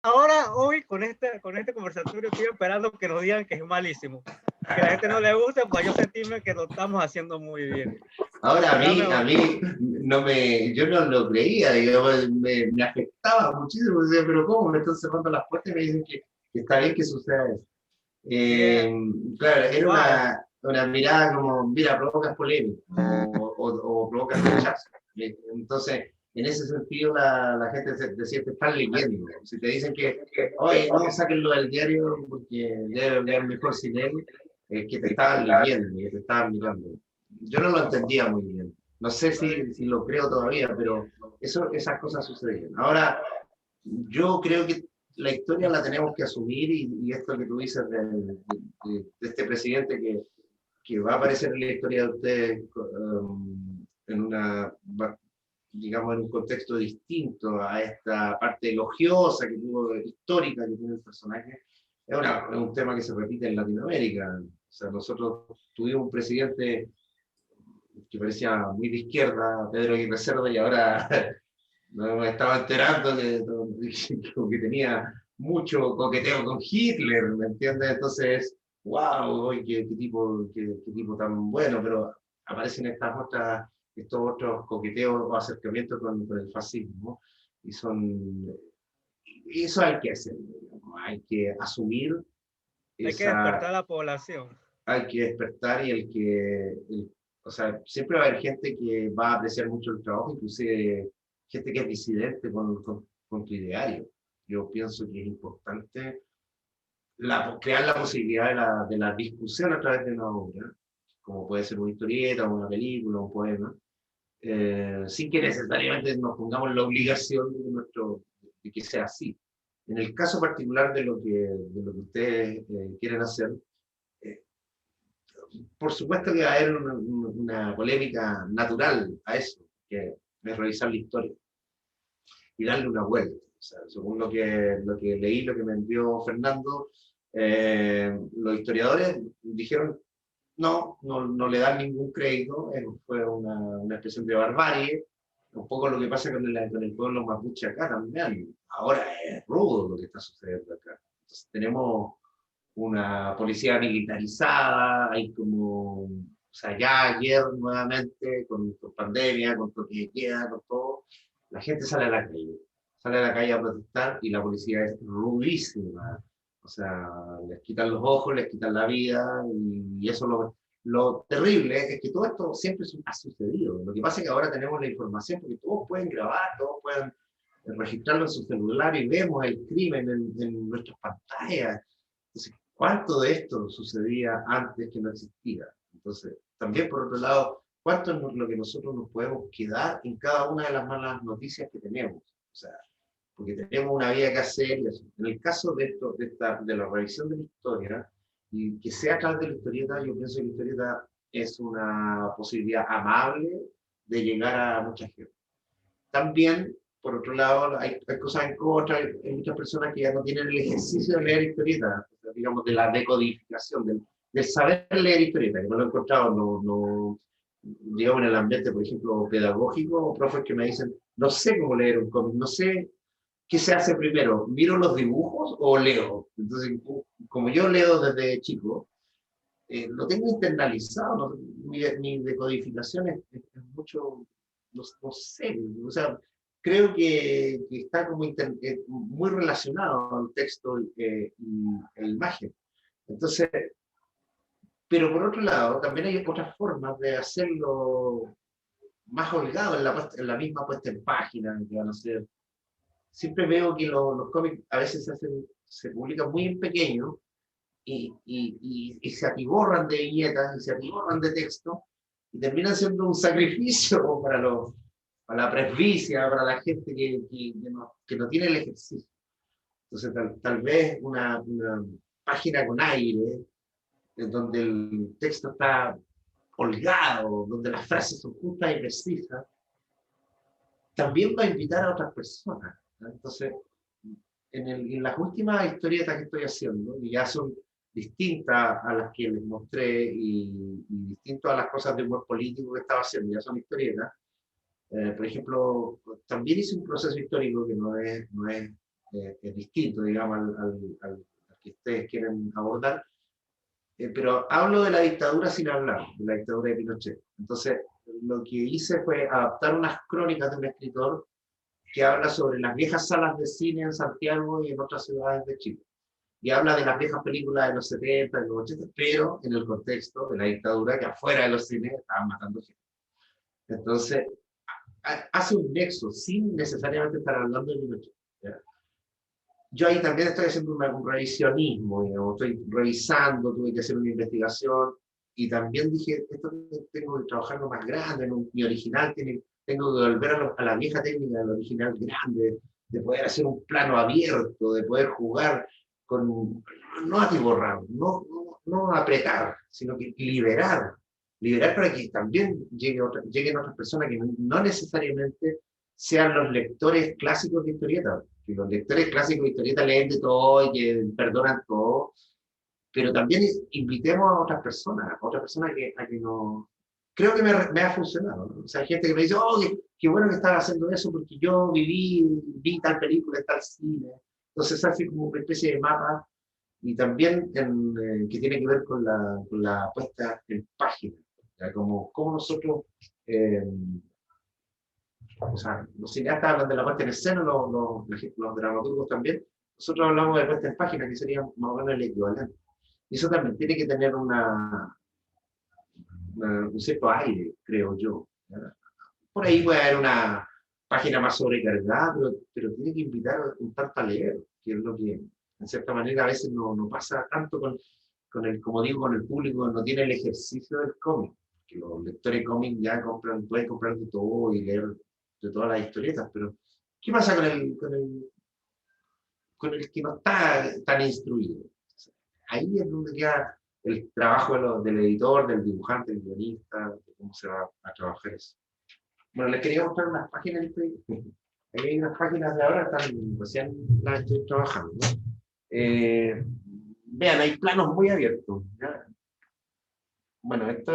ahora, hoy, con este conversatorio, estoy esperando que nos digan que es malísimo. Que a la gente no le guste, pues yo sentirme que lo estamos haciendo muy bien. Ahora Pero a mí yo no lo creía, digamos, me afectaba muchísimo, decía, pero ¿cómo me están cerrando las puertas y me dicen que está bien que suceda eso? yeah, Eh, claro, era wow. una mirada como, mira, provocas polémica o provocas rechazo. Entonces, en ese sentido, la gente decía, te están leyendo. Si te dicen que, oye, no, sáquenlo del diario porque debe leer mejor sin él, que te estaban leyendo, que te estaban mirando. Yo no lo entendía muy bien. No sé si lo creo todavía, pero esas cosas sucedían. Ahora, yo creo que la historia la tenemos que asumir y esto que tú dices de este presidente que va a aparecer en la historia de ustedes en una, digamos, en un contexto distinto a esta parte elogiosa que tuvo, histórica que tiene el personaje, es un tema que se repite en Latinoamérica. O sea, nosotros tuvimos un presidente que parecía muy de izquierda, Pedro Aguirre Cerda, y ahora no me estaba enterando que tenía mucho coqueteo con Hitler, ¿me entiendes? Entonces, wow, qué tipo tan bueno, pero aparecen estos otros coqueteos o acercamientos con el fascismo, y eso hay que hacer, digamos, hay que asumir Hay que despertar esa, a la población. hay que despertar y o sea, siempre va a haber gente que va a apreciar mucho el trabajo, inclusive gente que es disidente con tu ideario. Yo pienso que es importante crear la posibilidad de la discusión a través de una obra, como puede ser una historieta, una película, un poema, sin que necesariamente nos pongamos la obligación de que sea así. En el caso particular de lo que ustedes quieren hacer, eh, por supuesto que va a haber una polémica natural a eso, que es revisar la historia y darle una vuelta. O sea, según lo que leí, lo que me envió Fernando, los historiadores dijeron no le dan ningún crédito, fue una expresión de barbarie, un poco lo que pasa con el pueblo mapuche acá también. Ahora es rudo lo que está sucediendo acá. Entonces, tenemos una policía militarizada, hay como, o sea, ya ayer nuevamente, con pandemia, con toque de queda, con todo, la gente sale a la calle a protestar y la policía es rudísima. O sea, les quitan los ojos, les quitan la vida y eso lo terrible es que todo esto siempre ha sucedido. Lo que pasa es que ahora tenemos la información porque todos pueden grabar, todos pueden registrarlo en su celular y vemos el crimen en nuestras pantallas. Entonces, ¿cuánto de esto sucedía antes que no existía? Entonces, también por otro lado, ¿cuánto es lo que nosotros nos podemos quedar en cada una de las malas noticias que tenemos? O sea, porque tenemos una vida que hacer y así. En el caso de la revisión de la historia, y que sea a través de la historieta, yo pienso que la historieta es una posibilidad amable de llegar a mucha gente. También, por otro lado, hay cosas en contra, hay muchas personas que ya no tienen el ejercicio de leer historietas, digamos, de la decodificación, del saber leer historietas, que no lo he encontrado, digamos, en el ambiente, por ejemplo, pedagógico, profes que me dicen, no sé cómo leer un cómic, no sé qué se hace primero, ¿miro los dibujos o leo? Entonces, como yo leo desde chico, lo tengo internalizado, mi decodificación es mucho, no sé, o sea, creo que está como muy relacionado al texto e imagen. Entonces, pero por otro lado, también hay otras formas de hacerlo más holgado en la misma puesta en página, que van a ser. Siempre veo que los cómics a veces se publican muy en pequeño y se atiborran de viñetas y se atiborran de texto y terminan siendo un sacrificio para la presbicia, para la gente que no tiene el ejercicio. Entonces, tal vez una página con aire, en donde el texto está holgado, donde las frases son justas y precisas, también va a invitar a otras personas, ¿no? Entonces, en las últimas historietas que estoy haciendo, y ya son distintas a las que les mostré y distintas a las cosas de humor político que estaba haciendo, ya son historietas. Por ejemplo, también hice un proceso histórico que no es es distinto, digamos, al que ustedes quieren abordar. Pero hablo de la dictadura sin hablar, de la dictadura de Pinochet. Entonces, lo que hice fue adaptar unas crónicas de un escritor que habla sobre las viejas salas de cine en Santiago y en otras ciudades de Chile. Y habla de las viejas películas de los 70, de los 80, pero en el contexto de la dictadura, que afuera de los cines estaban matando gente. Entonces, hace un nexo sin necesariamente estar hablando de Pinochet. ¿Ya? Yo ahí también estoy haciendo un revisionismo, digamos, estoy revisando, tuve que hacer una investigación y también dije, esto tengo que trabajarlo más grande, en mi original tengo que volver a la vieja técnica del original grande, de poder hacer un plano abierto, de poder jugar con, no atiborrar, no apretar, sino que liberar para que también lleguen otras personas que no necesariamente sean los lectores clásicos de historietas, que los lectores clásicos de historietas leen de todo y que perdonan todo, pero también invitemos a otras personas a que no... Creo que me ha funcionado, ¿no? O sea, hay gente que me dice, oh, qué bueno que estás haciendo eso porque yo vi tal película en tal cine. Entonces hace como una especie de mapa y también que tiene que ver con la puesta en página, ¿ya? Como nosotros... o sea, los cineastas hablan de la puesta en escena, los dramaturgos también. Nosotros hablamos de puesta en página, que sería más o menos el equivalente. Y eso también tiene que tener un cierto aire, creo yo. ¿Verdad? Por ahí puede haber una página más sobrecargada, pero tiene que invitar un tanto a leer, que es lo que, en cierta manera, a veces no pasa tanto con el, como digo, con el público, no tiene el ejercicio del cómic. Que los lectores de cómic ya pueden comprar de todo y leer de todas las historietas, pero ¿qué pasa con el que no está tan instruido? Ahí es donde queda el trabajo del editor, del dibujante, del guionista, de cómo se va a trabajar eso. Bueno, les quería mostrar unas páginas. Ahí hay unas páginas de ahora, recién las estoy trabajando, ¿no? Vean, hay planos muy abiertos. ¿Ya? Bueno, esto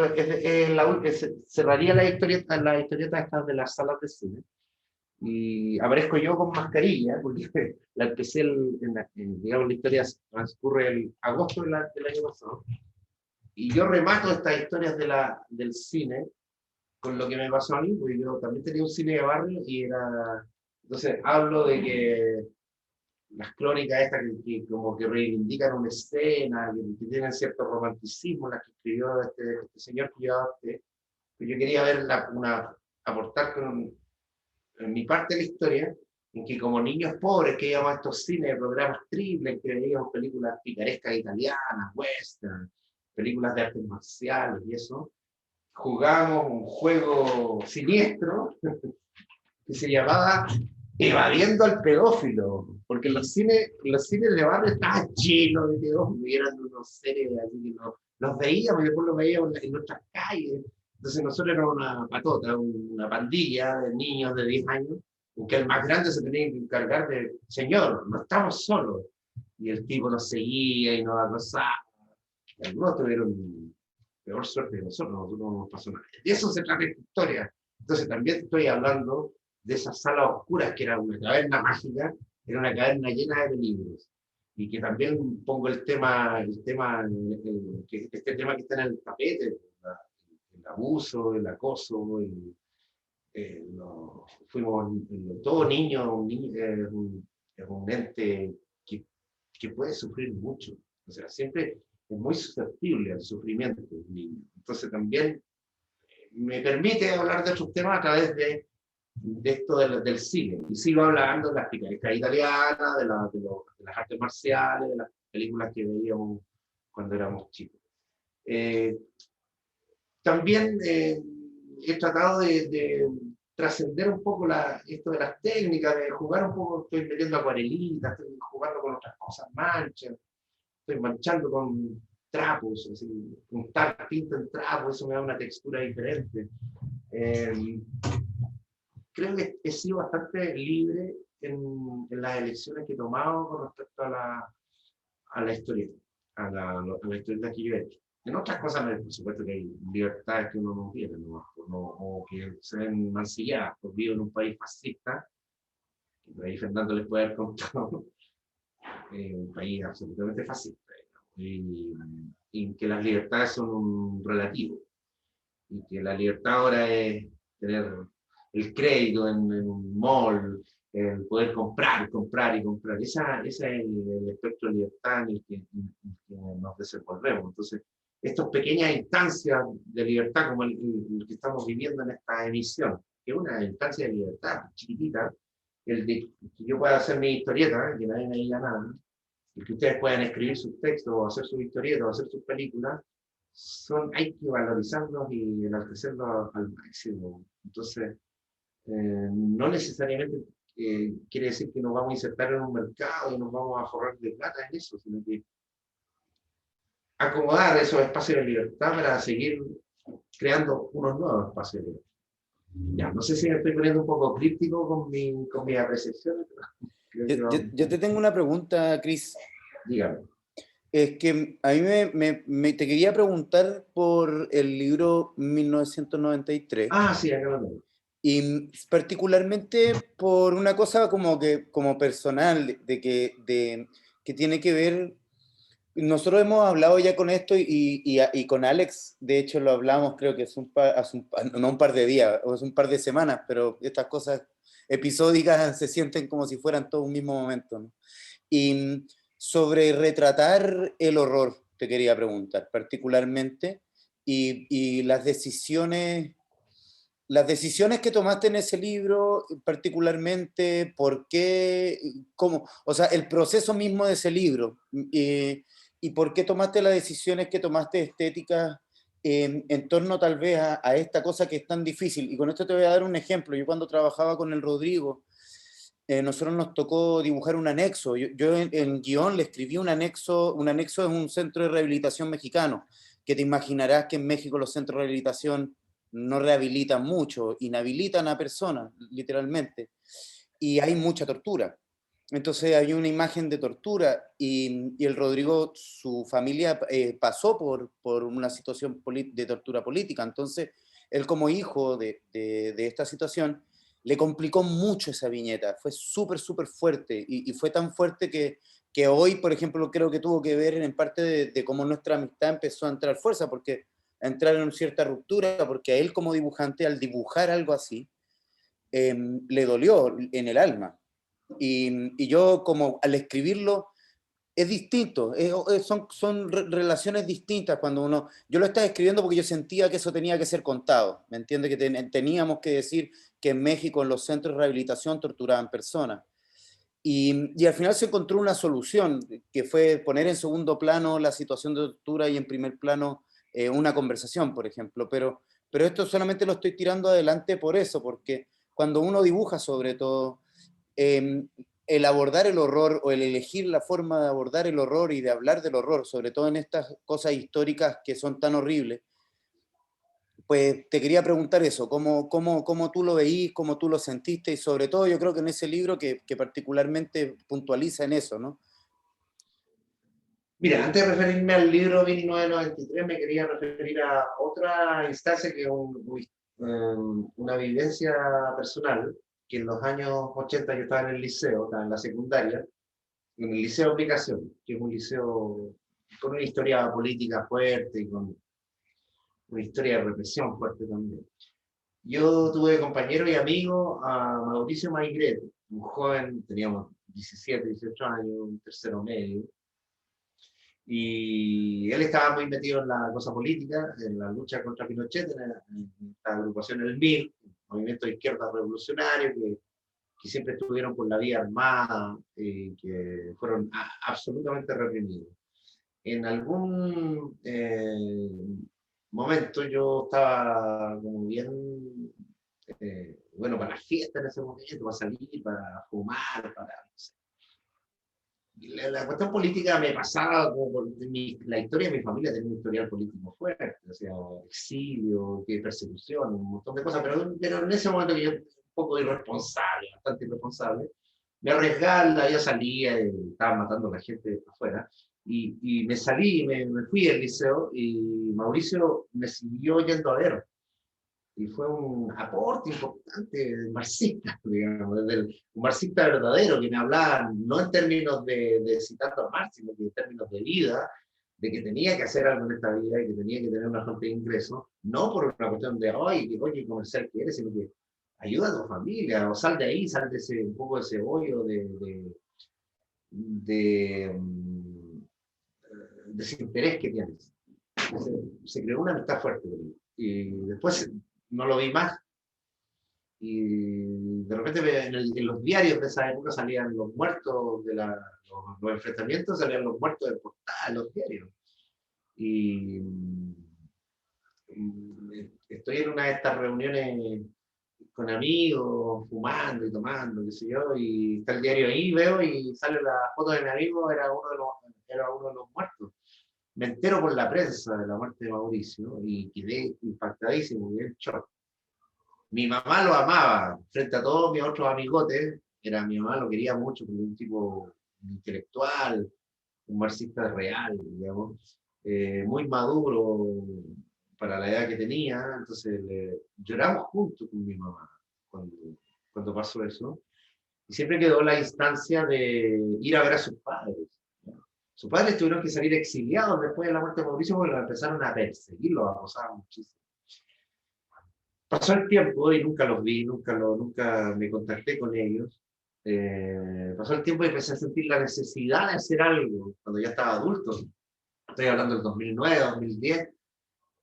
cerraría la historieta estas de las salas de cine. Y aparezco yo con mascarilla, porque la empecé, digamos, la historia transcurre el agosto del año pasado. Y yo remato estas historias del cine con lo que me pasó a mí, porque yo también tenía un cine de barrio y era... Entonces hablo de que las crónicas estas que como que reivindican una escena, que tienen cierto romanticismo, las que escribió este señor que yo quería ver aportar en mi parte de la historia, en que como niños pobres que íbamos a estos cines de programas triples, que veíamos películas picarescas italianas, western, películas de artes marciales y eso, jugábamos un juego siniestro que se llamaba Evadiendo al pedófilo, porque los cines de barrio estaban llenos de pedófilos, y eran unos seres así que los veíamos y después los veíamos en nuestras calles. Entonces nosotros éramos una patota, una pandilla de niños de 10 años, en que el más grande se tenía que encargar de, señor, no estamos solos. Y el tipo nos seguía y nos acosaba. Y algunos tuvieron peor suerte que nosotros no nos pasó nada. De eso se trata esta historia. Entonces también estoy hablando de esas salas oscuras, que era una caverna mágica, era una caverna llena de peligros. Y que también pongo este tema que está en el tapete, el abuso, el acoso, fuimos todo niño, es un ente que puede sufrir mucho. O sea, siempre es muy susceptible al sufrimiento del niño. Entonces también me permite hablar de otros temas a través de esto del cine. Y sigo hablando de las picarescas italianas, de las artes marciales, de las películas que veíamos cuando éramos chicos. También he tratado de trascender un poco esto de las técnicas, de jugar un poco, estoy metiendo acuarelitas, estoy jugando con otras cosas, manchas, estoy manchando con trapos, así, untar tinta en trapo, eso me da una textura diferente. Creo que he sido bastante libre en las elecciones que he tomado con respecto a la historieta, a la historieta que yo he hecho. En otras cosas, por supuesto que hay libertades que uno no tiene, o que se ven mancilladas. Vivo en un país fascista, Por ahí Fernando les puede haber contado, un país absolutamente fascista, y que las libertades son un relativo, y que la libertad ahora es tener el crédito en un mall, el poder comprar, comprar y comprar. Ese es el espectro de libertad en el que nos desenvolvemos. Entonces, estas pequeñas instancias de libertad, como el que estamos viviendo en esta emisión, que es una instancia de libertad chiquitita, el de que yo pueda hacer mi historieta, que nadie me diga nada, y que ustedes puedan escribir sus textos, o hacer sus historietas, o hacer sus películas, hay que valorizarlos y enaltecerlos al máximo. Entonces, no necesariamente quiere decir que nos vamos a insertar en un mercado y nos vamos a forrar de plata en eso, sino que acomodar esos espacios de libertad para seguir creando unos nuevos espacios de libertad. Ya, no sé si me estoy poniendo un poco críptico con mi apreciación. Yo te tengo una pregunta, Chris. Dígame. Es que a mí te quería preguntar por el libro 1993. Ah, sí, acá lo tengo. Y particularmente por una cosa como personal, que tiene que ver. Nosotros hemos hablado ya con esto y con Alex, de hecho lo hablamos, creo que no un par de días, o es un par de semanas, pero estas cosas episódicas se sienten como si fueran todo un mismo momento, ¿no? Y sobre retratar el horror, te quería preguntar, particularmente, y las decisiones que tomaste en ese libro, particularmente, ¿por qué? ¿Cómo? O sea, el proceso mismo de ese libro, y por qué tomaste las decisiones que tomaste estéticas en torno tal vez a esta cosa que es tan difícil. Y con esto te voy a dar un ejemplo. Yo cuando trabajaba con el Rodrigo, nosotros nos tocó dibujar un anexo. Yo en guión le escribí un anexo. Un anexo es un centro de rehabilitación mexicano, que te imaginarás que en México los centros de rehabilitación no rehabilitan mucho, inhabilitan a personas, literalmente, y hay mucha tortura. Entonces hay una imagen de tortura y el Rodrigo, su familia pasó por una situación de tortura política. Entonces, él como hijo de esta situación, le complicó mucho esa viñeta. Fue súper, súper fuerte y fue tan fuerte que hoy, por ejemplo, creo que tuvo que ver en parte de cómo nuestra amistad empezó a entrar fuerza, porque a entrar en cierta ruptura, porque a él como dibujante, al dibujar algo así, le dolió en el alma. Y yo como al escribirlo es distinto, son relaciones distintas cuando uno, yo lo estaba escribiendo porque yo sentía que eso tenía que ser contado, ¿me entiendes? Que teníamos que decir que en México en los centros de rehabilitación torturaban personas. Y al final se encontró una solución, que fue poner en segundo plano la situación de tortura y en primer plano una conversación, por ejemplo. Pero esto solamente lo estoy tirando adelante por eso, porque cuando uno dibuja sobre todo, el abordar el horror o el elegir la forma de abordar el horror y de hablar del horror, sobre todo en estas cosas históricas que son tan horribles, pues te quería preguntar eso, ¿cómo tú lo veís, cómo tú lo sentiste? Y sobre todo yo creo que en ese libro que particularmente puntualiza en eso, ¿no? Mira, antes de referirme al libro 1993, me quería referir a otra instancia que es una vivencia personal, que en los años 80 yo estaba en el liceo, estaba en la secundaria, en el Liceo de Aplicación, que es un liceo con una historia política fuerte y con una historia de represión fuerte también. Yo tuve compañero y amigo a Mauricio Maigret, un joven, teníamos 17, 18 años, un tercero medio, y él estaba muy metido en la cosa política, en la lucha contra Pinochet, en esta agrupación El MIR, Movimiento de Izquierda Revolucionario, que siempre estuvieron por la vía armada, que fueron absolutamente reprimidos. En algún momento yo estaba como bien, bueno, para la fiesta en ese momento, para salir, para fumar, para, no sé. La cuestión política me pasaba, la historia de mi familia tenía un historial político fuerte, o sea, exilio, persecución, un montón de cosas, pero en ese momento que yo un poco irresponsable, bastante irresponsable, me arriesgaba, yo salía, estaba matando a la gente afuera, y me salí, me fui del liceo, y Mauricio me siguió yendo a ver. y fue un aporte importante marxista, digamos, un marxista verdadero, que me hablaba no en términos de citando a Marx, sino que en términos de vida, de que tenía que hacer algo en esta vida y que tenía que tener una fuente de ingresos, no por una cuestión de, oye, comercial que eres, sino que ayuda a tu familia, o sal de ahí, sal de ese, un poco de ese hoyo de desinterés que tienes. Se creó una amistad fuerte conmigo. Y después no lo vi más. Y de repente en los diarios de esa época salían los muertos de los enfrentamientos, salían los muertos de portada en los diarios. Y estoy en una de estas reuniones con amigos, fumando y tomando, qué sé yo, y está el diario ahí, veo, y sale la foto de mi amigo, era uno de los muertos. Me entero por la prensa de la muerte de Mauricio y quedé impactadísimo, quedé en shock. Mi mamá lo amaba, frente a todos mis otros amigotes, mi mamá lo quería mucho, porque un tipo intelectual, un marxista real, digamos, muy maduro para la edad que tenía, entonces lloramos juntos con mi mamá cuando pasó eso, y siempre quedó la instancia de ir a ver a sus padres. Sus padres tuvieron que salir exiliados después de la muerte de Mauricio porque lo empezaron a perseguir, los acosaban muchísimo. Pasó el tiempo y nunca los vi, nunca me contacté con ellos. Pasó el tiempo y empecé a sentir la necesidad de hacer algo cuando ya estaba adulto. Estoy hablando del 2009, 2010.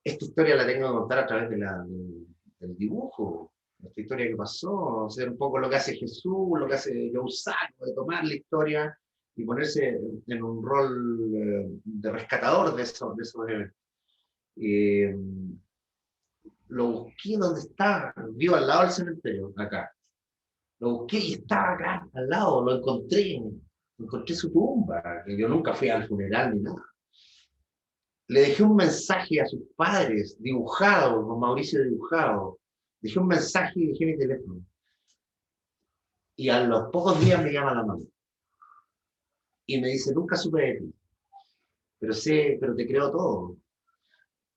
Esta historia la tengo que contar a través del dibujo. Esta historia que pasó, hacer un poco lo que hace Jesús, lo que hace Joe Sacco, de tomar la historia y ponerse en un rol de rescatador de esos eventos. Lo busqué donde estaba, vivo al lado del cementerio, acá. Lo busqué y estaba acá, al lado, lo encontré su tumba, que yo nunca fui al funeral ni nada. Le dejé un mensaje a sus padres, dibujado, con Mauricio dibujado. Dejé un mensaje y dejé mi teléfono. Y a los pocos días me llama la mamá. Y me dice, nunca supe de ti, pero te creo todo.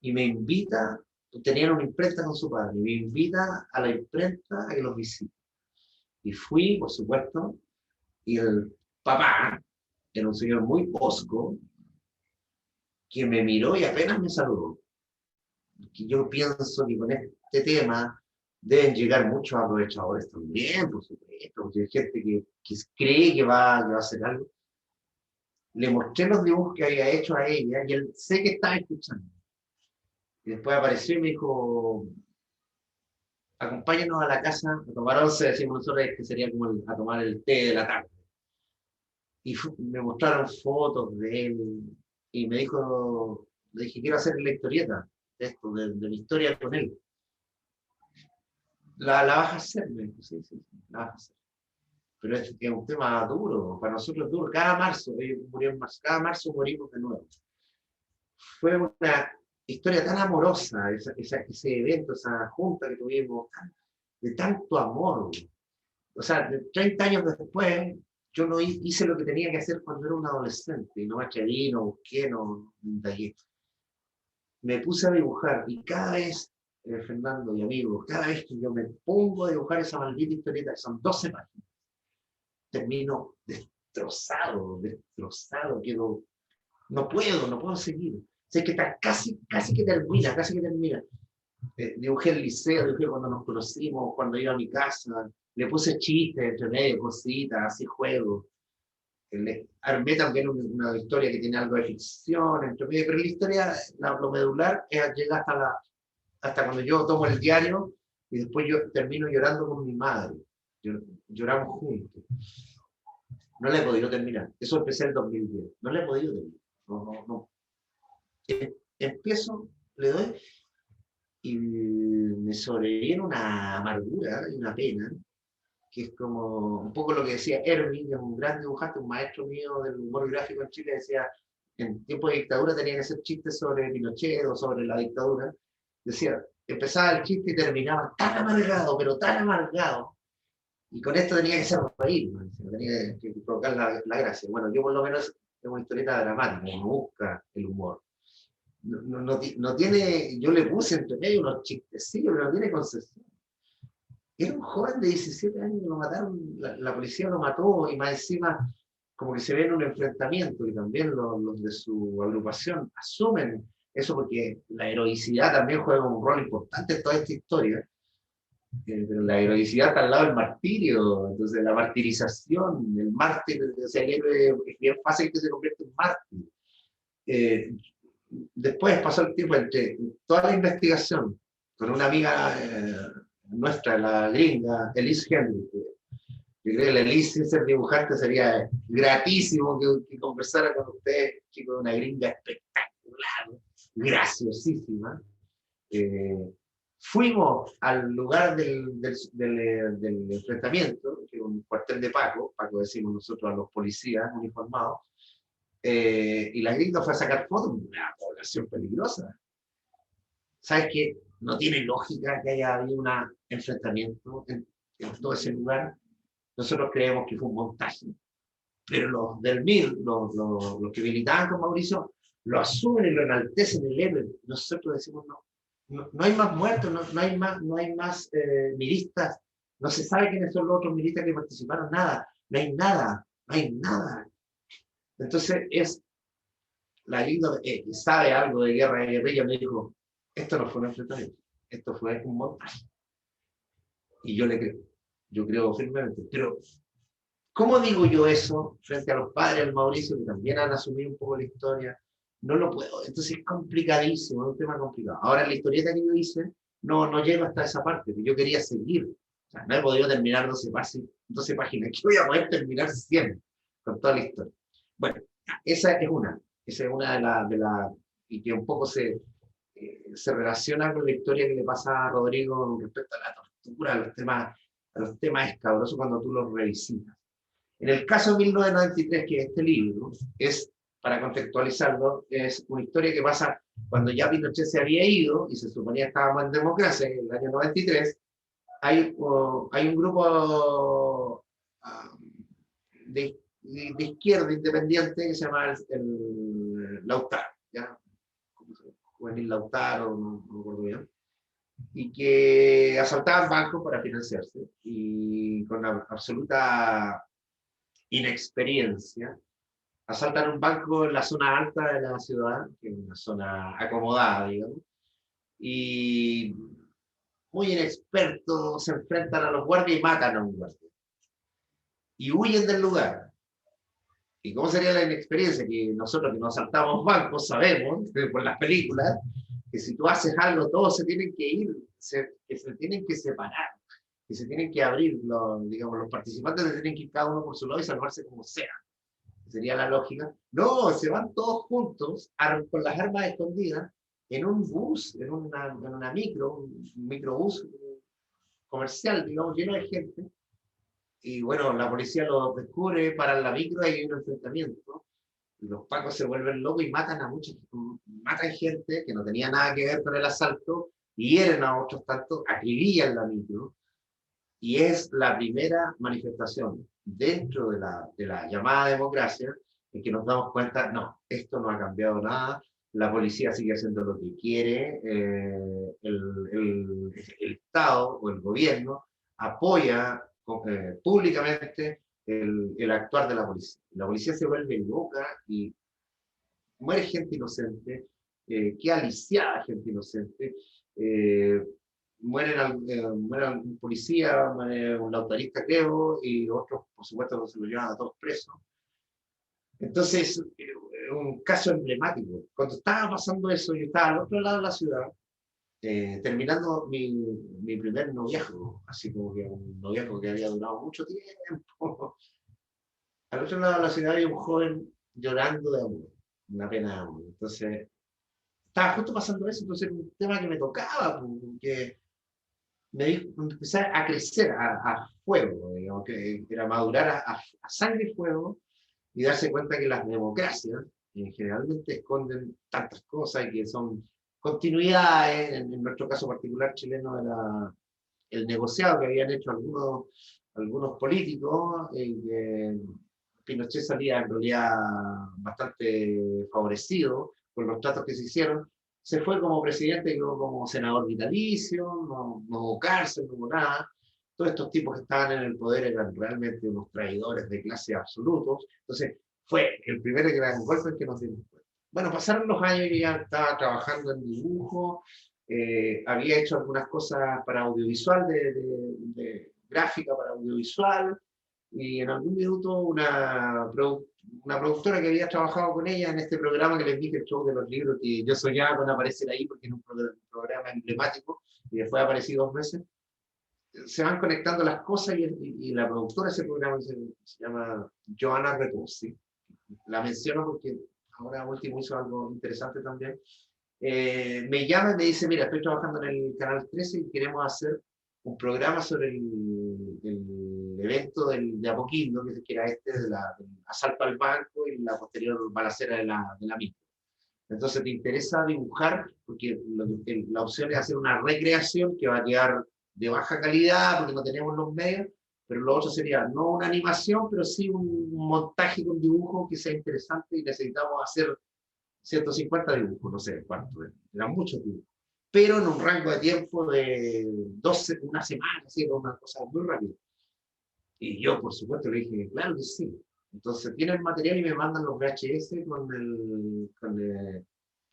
Y me invita, tenían una imprenta con su padre, me invita a la imprenta a que los visite. Y fui, por supuesto, y el papá era un señor muy hosco, que me miró y apenas me saludó. Que yo pienso que con este tema deben llegar muchos aprovechadores también, por supuesto, porque hay gente que cree que va a hacer algo. Le mostré los dibujos que había hecho a ella y él sé que estaba escuchando. Y después apareció y me dijo, acompáñanos a la casa a tomar once, decimos nosotros, que sería como a tomar el té de la tarde. Y me mostraron fotos de él y me dijo, le dije, quiero hacer la historieta de esto, de mi historia con él. La vas a hacer, me dijo, sí, la vas a hacer. Pero es un tema duro, para nosotros es duro. Cada marzo, ellos murieron en marzo, cada marzo morimos de nuevo. Fue una historia tan amorosa, ese evento, esa junta que tuvimos, de tanto amor. O sea, 30 años después, yo no hice lo que tenía que hacer cuando era un adolescente, y no me atreví, no busqué, no indagué. Me puse a dibujar y cada vez, Fernando y amigos, cada vez que yo me pongo a dibujar esa maldita historieta, que son 12 páginas, termino destrozado, quedo, no puedo seguir. Sé que está casi que termina. Dibujé el liceo, dibujé cuando nos conocimos, cuando iba a mi casa, le puse chistes entre medio, cositas, así juegos. Armé también una historia que tiene algo de ficción entre medio, pero la historia, lo medular, llega hasta cuando yo tomo el diario y después yo termino llorando con mi madre. Lloramos juntos. No la he podido terminar. Eso empecé el 2010. No la he podido terminar. No. Empiezo, le doy, y me sobreviene una amargura y una pena, que es como un poco lo que decía Erwin, que es un gran dibujante, un maestro mío del humor gráfico en Chile, decía, en tiempo de dictadura tenía que hacer chistes sobre Pinochet o sobre la dictadura. Decía, empezaba el chiste y terminaba tan amargado, pero tan amargado, y con esto tenía que ser reír, ¿no? Tenía que provocar la gracia. Bueno, yo por lo menos tengo una historieta dramática, me busca el humor. no tiene, yo le puse entre medio unos chistecillos, pero no tiene concesión. Era un joven de 17 años que lo mataron, la policía lo mató y más encima como que se ve en un enfrentamiento y también los de su agrupación asumen eso porque la heroicidad también juega un rol importante en toda esta historia, pero la heroicidad está al lado del martirio, entonces la martirización, el mártir, o sea, el héroe es bien fácil que se convierta en mártir. Después pasó el tiempo entre toda la investigación con una amiga nuestra, la gringa, Elise Henry. Yo creo que la Elise, sin ser dibujante, sería gratísimo que conversara con ustedes, chicos, de una gringa espectacular, graciosísima. Fuimos al lugar del enfrentamiento, que es un cuartel de Paco decimos nosotros a los policías uniformados, y la gringa fue a sacar fotos de una población peligrosa. ¿Sabes qué? No tiene lógica que haya habido un enfrentamiento en todo ese lugar. Nosotros creemos que fue un montaje. Pero los del MIR, los que militaban con Mauricio, lo asumen y lo enaltecen el héroe. Nosotros decimos no hay más muertos, no hay más miristas, no se sabe quiénes son los otros miristas que participaron, nada, no hay nada. Entonces la gringa que sabe algo de guerra de guerrilla me dijo, esto no fue un enfrentamiento, esto fue un montaje. Y yo le creo, yo creo firmemente. Pero, ¿cómo digo yo eso frente a los padres del Mauricio, que también han asumido un poco la historia? No lo puedo, entonces es complicadísimo, es un tema complicado. Ahora, en la historieta que yo hice, no llego hasta esa parte, que yo quería seguir. O sea, no he podido terminar 12 páginas, que voy a poder terminar 100 con toda la historia. Bueno, esa es una de las y que un poco se relaciona con la historia que le pasa a Rodrigo respecto a la tortura, a los temas escabrosos cuando tú los revisitas. En el caso de 1993, que es este libro, para contextualizarlo, es una historia que pasa cuando ya Pinochet se había ido y se suponía que estábamos en democracia en el año 93. Hay un grupo de izquierda independiente que se llama el Lautaro, ¿ya? Juvenil Lautaro, no me acuerdo bien, y que asaltaban bancos para financiarse y con absoluta inexperiencia asaltan un banco en la zona alta de la ciudad, que es una zona acomodada, digamos, y muy inexpertos se enfrentan a los guardias y matan a un guardia. Y huyen del lugar. ¿Y cómo sería la inexperiencia? Que nosotros que nos asaltamos bancos sabemos, por las películas, que si tú haces algo, todos se tienen que ir, que se tienen que separar, que se tienen que abrir, digamos, los participantes se tienen que ir cada uno por su lado y salvarse como sea. Sería la lógica. No, se van todos juntos con las armas escondidas en un bus, en una un microbús comercial, digamos, lleno de gente. Y bueno, la policía lo descubre, paran la micro y hay un enfrentamiento. Y los pacos se vuelven locos y matan gente que no tenía nada que ver con el asalto, y hieren a otros tantos, acribillan la micro. Y es la primera manifestación dentro de la llamada democracia en que nos damos cuenta, no, esto no ha cambiado nada, la policía sigue haciendo lo que quiere, el Estado o el gobierno apoya públicamente el actuar de la policía. La policía se vuelve loca y muere gente inocente, queda lisiada gente inocente, mueren un policía, muere un lautarista, creo, y otros, por supuesto, se lo llevan a todos presos. Entonces, un caso emblemático. Cuando estaba pasando eso, yo estaba al otro lado de la ciudad, terminando mi primer noviazgo, así como que un noviazgo que había durado mucho tiempo. Al otro lado de la ciudad había un joven llorando de amor, una pena de amor. Entonces, estaba justo pasando eso, entonces era un tema que me tocaba, porque empecé a crecer a fuego, digamos, que era madurar a sangre y fuego, y darse cuenta que las democracias generalmente esconden tantas cosas y que son continuidades, en nuestro caso particular chileno era el negociado que habían hecho algunos políticos, que Pinochet salía en realidad bastante favorecido por los tratos que se hicieron, se fue como presidente, quedó como senador vitalicio, no hubo cárcel, no hubo nada. Todos estos tipos que estaban en el poder eran realmente unos traidores de clase absolutos. Entonces, fue el primer gran golpe en que nos dimos cuenta. Bueno, pasaron los años y ya estaba trabajando en dibujo, había hecho algunas cosas para audiovisual, de gráfica para audiovisual, y en algún minuto una productora que había trabajado con ella en este programa que les dije, el show de los libros, que yo soñaba con aparecer ahí porque es un programa emblemático, y después aparecí 2 veces, se van conectando las cosas y la productora de ese programa se llama Joanna Repoussy. La menciono porque ahora último hizo algo interesante también. Me llama y me dice, mira, estoy trabajando en el Canal 13 y queremos hacer un programa sobre el evento de Apoquindo, que era del asalto al banco y la posterior balacera de la misma. Entonces te interesa dibujar, porque la opción es hacer una recreación que va a quedar de baja calidad, porque no tenemos los medios, pero lo otro sería no una animación, pero sí un montaje con dibujo que sea interesante y necesitamos hacer 150 dibujos, no sé cuánto, eran muchos dibujos, pero en un rango de tiempo de 12, una semana, así, una cosa muy rápida. Y yo, por supuesto, le dije, claro que sí. Entonces, tienen material y me mandan los VHS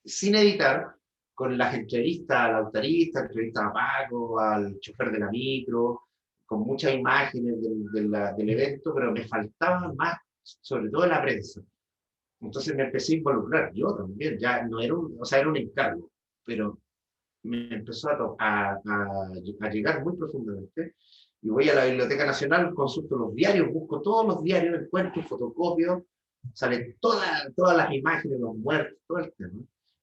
sin editar, con las entrevistas al autarista, entrevistas a Paco, al chofer de la micro, con muchas imágenes del evento, pero me faltaba más, sobre todo en la prensa. Entonces me empecé a involucrar, yo también, ya no era o sea, era un encargo, pero me empezó a llegar muy profundamente. Y voy a la Biblioteca Nacional, consulto los diarios, busco todos los diarios, encuentro, fotocopio, salen todas las imágenes, los muertos, todo el tema.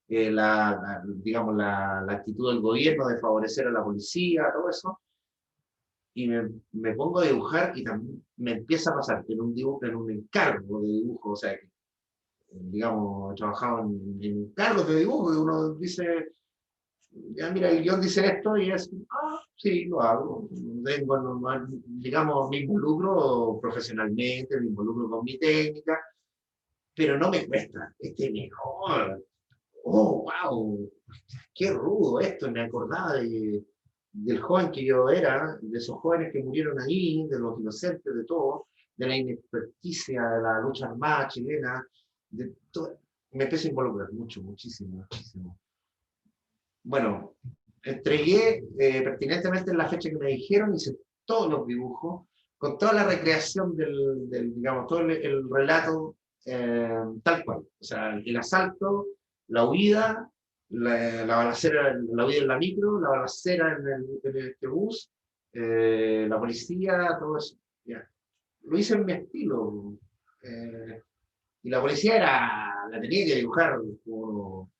Digamos, la actitud del gobierno de favorecer a la policía, todo eso. Y me pongo a dibujar y también me empieza a pasar en un dibujo, en un encargo de dibujo, o sea, digamos, he trabajado en encargos de dibujo, y uno dice, ya mira, el guión dice esto, y es, sí, lo hago. Digamos, me involucro profesionalmente, me involucro con mi técnica, pero no me cuesta, mejor. Oh, wow, qué rudo esto, me acordaba del joven que yo era, de esos jóvenes que murieron ahí, de los inocentes, de todo, de la inexperticia de la lucha armada chilena, de todo. Me empecé a involucrar muchísimo. Bueno, entregué pertinentemente en la fecha que me dijeron, hice todos los dibujos, con toda la recreación digamos, todo el relato tal cual. O sea, el asalto, la huida, la balacera, la huida en la micro, la balacera en este bus, la policía, todo eso. Ya. Lo hice en mi estilo. Y la policía la tenía que dibujar como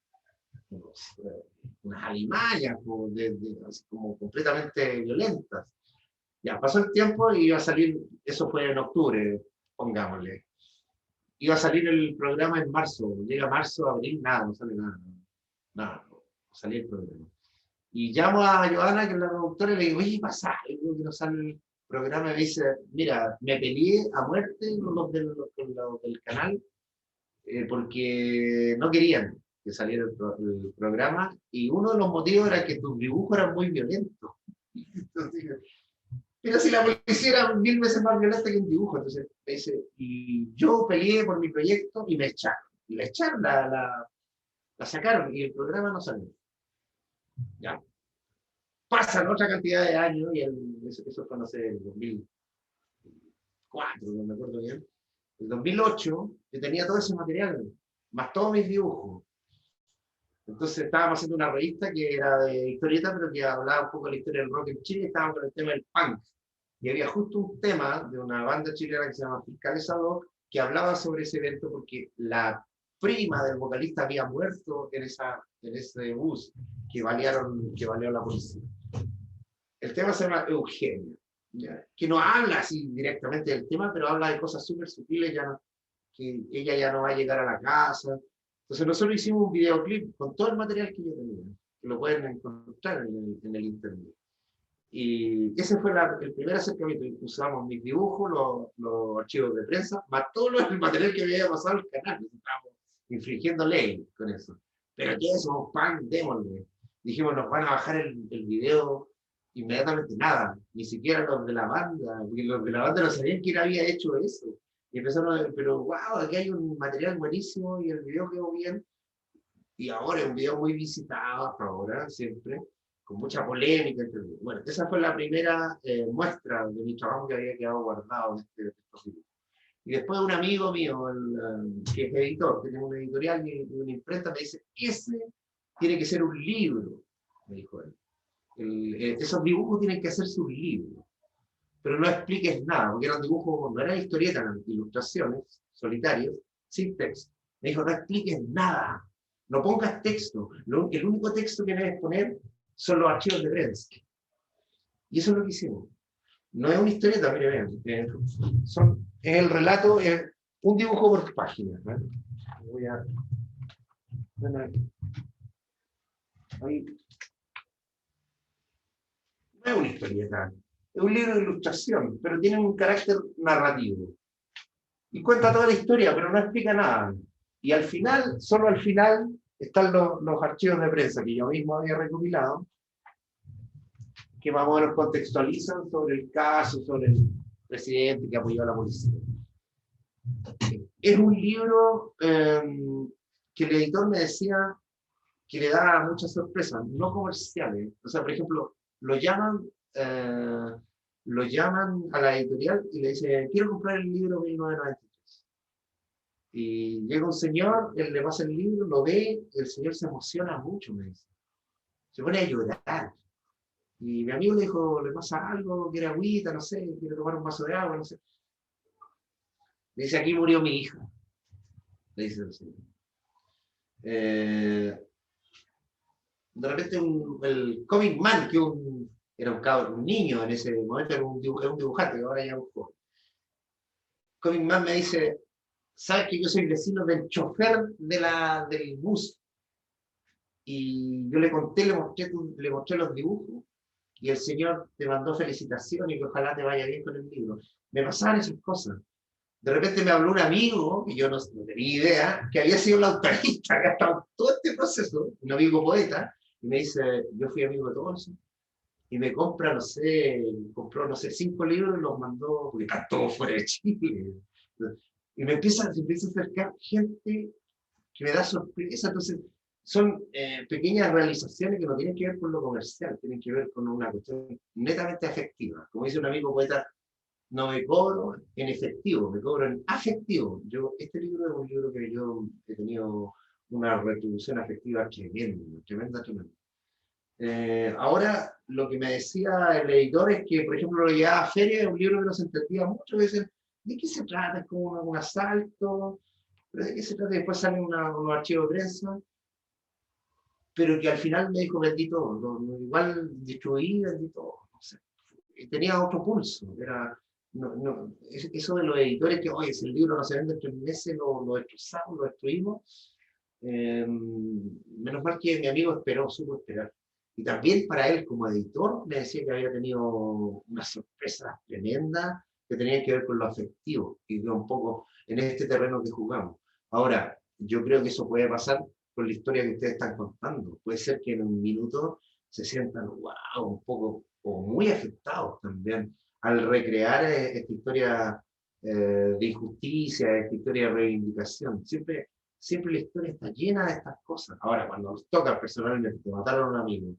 unas alimañas, así como completamente violentas. Ya, pasó el tiempo y iba a salir, eso fue en octubre, pongámosle. Iba a salir el programa en marzo, llega marzo, abril, nada, no sale nada, no salía el programa. Y llamo a Joana, que es la productora, y le digo, oye, pasa algo que no sale el programa, y me dice, mira, me peleé a muerte con los del canal, porque no querían que saliera el programa, y uno de los motivos era que tus dibujos eran muy violentos. Entonces, pero si la policía era 1000 veces más violenta que un dibujo, entonces me dice, y yo peleé por mi proyecto y me echaron. Y la echaron, la sacaron, y el programa no salió. Ya. Pasan otra cantidad de años, y eso fue, no sé, en 2004, no me acuerdo bien. En 2008, yo tenía todo ese material, más todos mis dibujos. Entonces estábamos haciendo una revista que era de historieta, pero que hablaba un poco de la historia del rock en Chile, y estábamos con el tema del punk. Y había justo un tema de una banda chilena que se llama Fiscales Ad Hoc, que hablaba sobre ese evento porque la prima del vocalista había muerto en ese bus que baleó la policía. El tema se llama Eugenio, ¿ya? Que no habla así directamente del tema, pero habla de cosas súper sutiles, que ella ya no va a llegar a la casa. Entonces nosotros hicimos un videoclip con todo el material que yo tenía, que lo pueden encontrar en el internet. Y ese fue el primer acercamiento. Usamos mis dibujos, los archivos de prensa, más todo el material que me había pasado al canal. Estábamos infringiendo ley con eso. pero ¿qué es eso? Pan, démosle. Dijimos, nos van a bajar el video inmediatamente, nada, ni siquiera los de la banda, porque los de la banda no sabían quién había hecho eso. Y empezaron, pero wow, aquí hay un material buenísimo y el video quedó bien. Y ahora es un video muy visitado hasta ahora, siempre, con mucha polémica. Bueno, esa fue la primera muestra de mi trabajo que había quedado guardado en estos videos. Y después un amigo mío, que es editor, que tiene una editorial y una imprenta, me dice, ese tiene que ser un libro, me dijo él. Esos dibujos tienen que hacerse un libro, pero no expliques nada, porque eran dibujos, no eran historietas, eran ilustraciones, solitarios, sin texto. Me dijo, no expliques nada, no pongas texto, el único texto que debes poner son los archivos de prensa. Y eso es lo que hicimos. No es una historieta, mire, vean, es el relato, es un dibujo por página. Voy a... Bueno, ahí. No es una historieta, es un libro de ilustración, pero tiene un carácter narrativo. Y cuenta toda la historia, pero no explica nada. Y al final, solo al final, están los archivos de prensa que yo mismo había recopilado, que más o menos contextualizan sobre el caso, sobre el presidente que apoyó a la policía. Es un libro que el editor me decía que le da muchas sorpresas, no comerciales. O sea, por ejemplo, lo llaman a la editorial y le dicen, quiero comprar el libro 1993. Y llega un señor, él le pasa el libro, lo ve, el señor se emociona mucho, me dice. Se pone a llorar. Y mi amigo le dijo, le pasa algo, quiere agüita, no sé, quiere tomar un vaso de agua, no sé. Le dice, aquí murió mi hija. Le dice el señor. De repente el Comic Man, que era un niño en ese momento, era un dibujante, que ahora ya es un joven. Comic Man me dice, ¿sabes que yo soy vecino del chofer del bus? Y yo le conté, le mostré los dibujos, y el señor te mandó felicitaciones y que ojalá te vaya bien con el libro. Me pasaban esas cosas. De repente me habló un amigo, que yo no tenía idea, que había sido el autorista, que ha estado todo este proceso, un amigo poeta, y me dice, yo fui amigo de todos eso, y me compra, no sé, compró, no sé, 5 libros y los mandó, porque están todos fuera de Chile. Y se empieza a acercar gente que me da sorpresa. Entonces, son pequeñas realizaciones que no tienen que ver con lo comercial, tienen que ver con una cuestión netamente afectiva. Como dice un amigo poeta, no me cobro en efectivo, me cobro en afectivo. Este libro es un libro que yo he tenido una retribución afectiva tremenda. Ahora, lo que me decía el editor es que, por ejemplo, lo llevaba a feria, es un libro que no se entendía mucho, que dicen, ¿de qué se trata? Es como un asalto, pero ¿de qué se trata? Después salen unos archivos de prensa, pero que al final me dijo, vendí todo, igual distribuí, vendí todo, no sé. Tenía otro pulso, eso de los editores que, oye, si el libro no se vende en 3 meses, lo destrozamos, lo destruimos. Menos mal que mi amigo supo esperar. Y también para él como editor me decía que había tenido una sorpresa tremenda que tenía que ver con lo afectivo y un poco en este terreno que jugamos. Ahora, yo creo que eso puede pasar con la historia que ustedes están contando. Puede ser que en un minuto se sientan, wow, un poco o muy afectados también al recrear esta historia de injusticia, esta historia de reivindicación. Siempre la historia está llena de estas cosas. Ahora, cuando nos toca personalmente, te mataron a un amigo,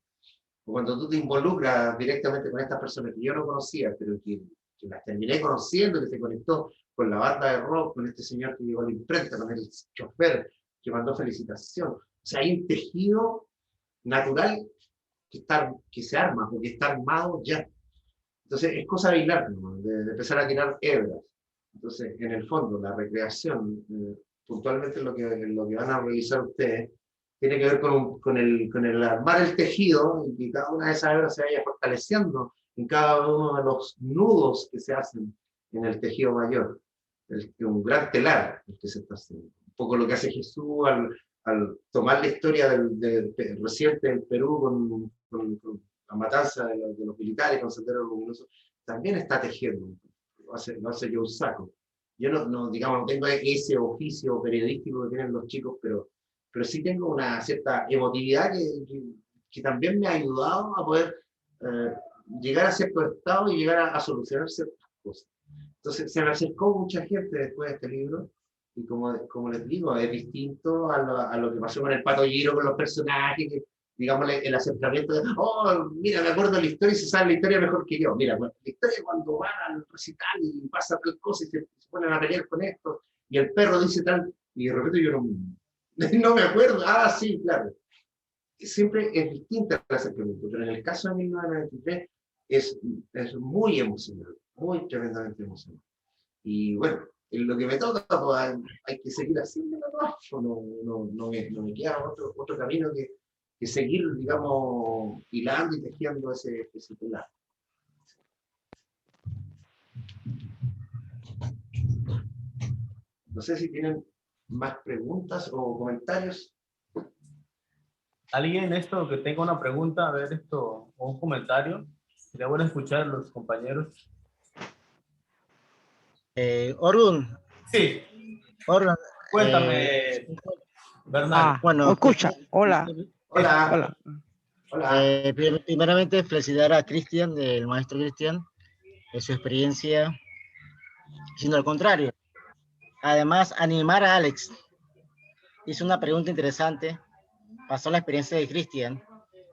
o cuando tú te involucras directamente con estas personas que yo no conocía, pero que las terminé conociendo, que se conectó con la banda de rock, con este señor que llegó a la imprenta, con el chofer que mandó felicitación. O sea, hay un tejido natural que se arma, porque está armado ya. Entonces, es cosa de bailar, ¿no? de empezar a tirar hebras. Entonces, en el fondo, la recreación, puntualmente lo que van a realizar ustedes, tiene que ver con el armar el tejido y que cada una de esas hebras se vaya fortaleciendo en cada uno de los nudos que se hacen en el tejido mayor. Un gran telar el que se está haciendo. Un poco lo que hace Jesús al tomar la historia reciente del Perú con la matanza de los militares con Sendero Luminoso, también está tejiendo. Lo hace Joe Sacco. Yo no tengo ese oficio periodístico que tienen los chicos, pero pero sí tengo una cierta emotividad que también me ha ayudado a poder llegar a ciertos estados y llegar a solucionar ciertas cosas. Entonces se me acercó mucha gente después de este libro y como les digo, es distinto a lo que pasó con el Pato Giro, con los personajes, que, digamos, el acercamiento de, oh, mira, me acuerdo de la historia y se sabe la historia mejor que yo. Mira, la historia cuando van al recital y pasa tal cosa y se ponen a pelear con esto y el perro dice tal, y de repente yo no, no me acuerdo. Ah, sí, claro. Siempre es distinta el acercamiento, pero en el caso de 1993 es muy emocional, muy tremendamente emocional. Y bueno, en lo que me toca, pues, hay que seguir haciendo no me queda otro camino que seguir, digamos, hilando y tejiendo ese pilar. No sé si tienen más preguntas o comentarios. ¿Alguien esto que tenga una pregunta, a ver esto, o un comentario? Sería bueno escuchar a los compañeros. Orun, Sí, Orun, cuéntame, Bernal. bueno, Escucha, hola, Hola, hola. hola. primeramente felicitar a Cristian, el maestro Cristian, de su experiencia, sino al contrario. Además, animar a Alex. Hizo una pregunta interesante, pasó la experiencia de Cristian,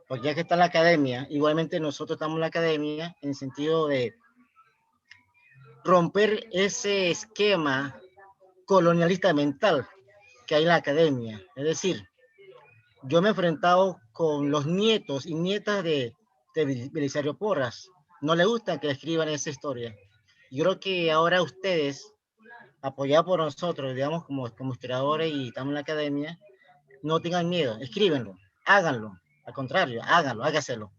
porque ya que está en la academia, igualmente nosotros estamos en la academia en el sentido de romper ese esquema colonialista mental que hay en la academia. Es decir, yo me he enfrentado con los nietos y nietas de Belisario Porras. No le gusta que escriban esa historia. Yo creo que ahora ustedes, apoyados por nosotros, digamos, como historiadores y estamos en la academia, no tengan miedo, escríbenlo, háganlo. Al contrario, háganlo, hágaselo.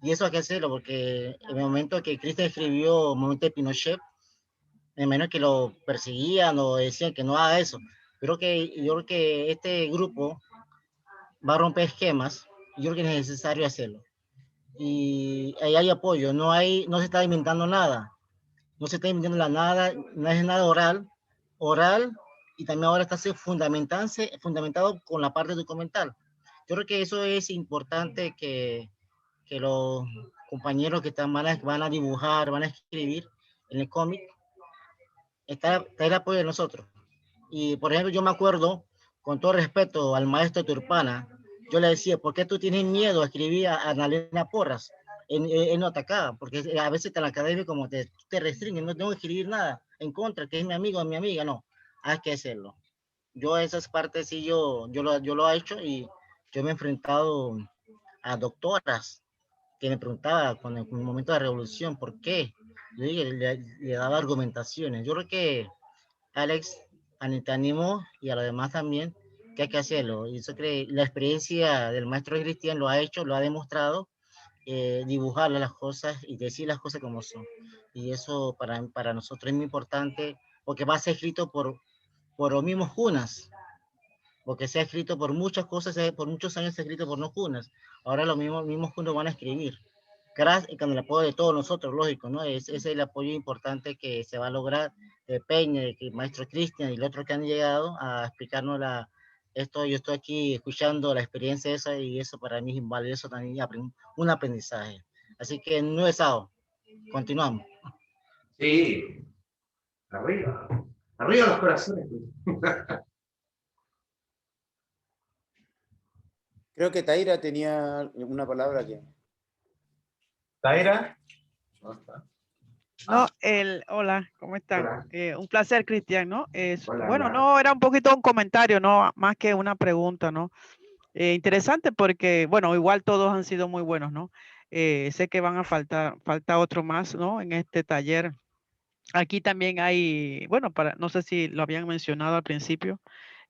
Y eso hay que hacerlo porque en el momento que Cristian escribió Momento de Pinochet, en menos que lo perseguían o decían que no haga eso. Yo creo que este grupo va a romper esquemas, yo creo que es necesario hacerlo. Y ahí hay apoyo, no se está inventando nada, no se está inventando nada, no es nada oral, y también ahora está fundamentado con la parte documental. Yo creo que eso es importante que los compañeros que van a dibujar, van a escribir en el cómic, está el apoyo de nosotros. Y por ejemplo, yo me acuerdo, con todo respeto al maestro Turpana, yo le decía, ¿por qué tú tienes miedo a escribir a Annalena Porras? Él no atacaba, porque a veces en la academia como te restringen, no tengo que escribir nada en contra, que es mi amigo o mi amiga, no, hay que hacerlo. Yo esas partes sí, yo lo he hecho y yo me he enfrentado a doctoras que me preguntaba en el momento de la revolución, ¿por qué? Yo le daba argumentaciones. Yo creo que Alex, te animo y a los demás también que hay que hacerlo. Y eso cree, la experiencia del maestro Cristian lo ha hecho, lo ha demostrado, dibujar las cosas y decir las cosas como son. Y eso para nosotros es muy importante porque va a ser escrito por los mismos cunas, porque se ha escrito por muchas cosas, por muchos años se ha escrito por no cunas. Ahora los mismos cunas van a escribir. Gracias, con el apoyo de todos nosotros, lógico, ¿no? Ese es el apoyo importante que se va a lograr de Peña, de que el maestro Cristian y los otros que han llegado a explicarnos esto. Yo estoy aquí escuchando la experiencia esa y eso para mí es valioso también, un aprendizaje. Así que no es eso. Continuamos. Sí, arriba. Arriba los corazones. Creo que Taira tenía una palabra que... Taira. No, hola, ¿cómo están? Hola. Un placer, Cristian, ¿no? Hola, Bueno, hola. no, era un poquito un comentario, no, más que una pregunta, ¿no? Interesante porque, bueno, igual todos han sido muy buenos, ¿no? Sé que falta otro más, ¿no? En este taller. Aquí también hay, bueno, no sé si lo habían mencionado al principio,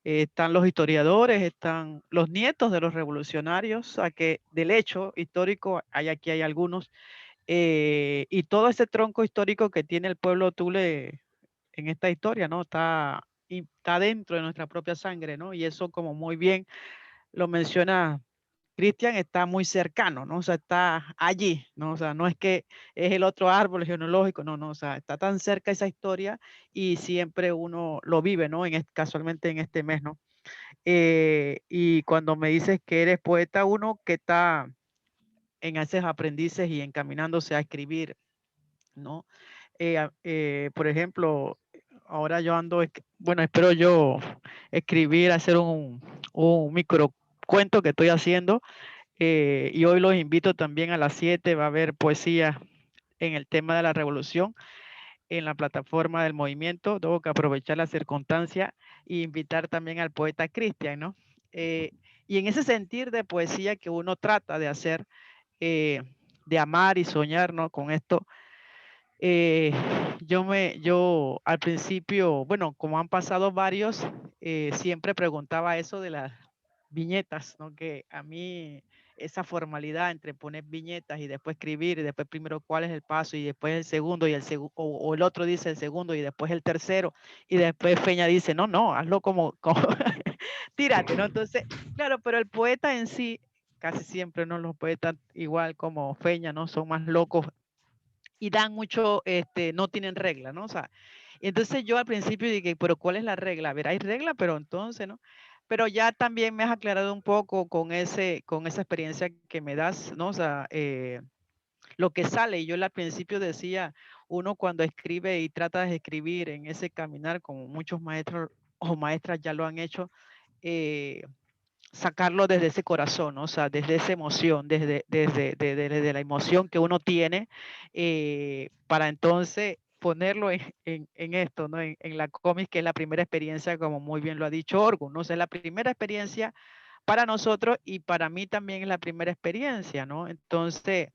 están los historiadores, están los nietos de los revolucionarios, a que del hecho histórico, aquí hay algunos, y todo ese tronco histórico que tiene el pueblo Tule en esta historia, ¿no? Está dentro de nuestra propia sangre, ¿no? Y eso como muy bien lo menciona Cristian, está muy cercano, ¿no? O sea, está allí, ¿no? O sea, no es que es el otro árbol genealógico, no, o sea, está tan cerca esa historia y siempre uno lo vive, ¿no? Casualmente en este mes, ¿no? Y cuando me dices que eres poeta, uno que está en esos aprendices y encaminándose a escribir, ¿no? Por ejemplo, ahora yo ando, bueno, espero yo escribir, hacer un micro cuento que estoy haciendo, y hoy los invito también a las 7, va a haber poesía en el tema de la revolución en la plataforma del movimiento. Tengo que aprovechar la circunstancia e invitar también al poeta Cristian, ¿no? Y en ese sentir de poesía que uno trata de hacer, de amar y soñar, ¿no? Con esto, yo al principio, bueno, como han pasado varios, siempre preguntaba eso de las viñetas, ¿no? Que a mí esa formalidad entre poner viñetas y después escribir, y después primero cuál es el paso y después el segundo y o el otro dice el segundo y después el tercero y después Feña dice, no, no, hazlo como tírate, ¿no? Entonces, claro, pero el poeta en sí, casi siempre, ¿no? Los poetas igual como Feña, ¿no? Son más locos y dan mucho, no tienen regla, ¿no? O sea, entonces yo al principio dije, pero ¿cuál es la regla? A ver, hay regla, pero entonces, ¿no? Pero ya también me has aclarado un poco con esa experiencia que me das, ¿no? O sea, lo que sale, y yo al principio decía, uno cuando escribe y trata de escribir en ese caminar, como muchos maestros o maestras ya lo han hecho, eh, sacarlo desde ese corazón, ¿no? O sea, desde esa emoción, desde la emoción que uno tiene, para entonces ponerlo en esto, ¿no? En la cómic, que es la primera experiencia, como muy bien lo ha dicho Orgun, ¿no? O sea, es la primera experiencia para nosotros y para mí también es la primera experiencia, ¿no? Entonces,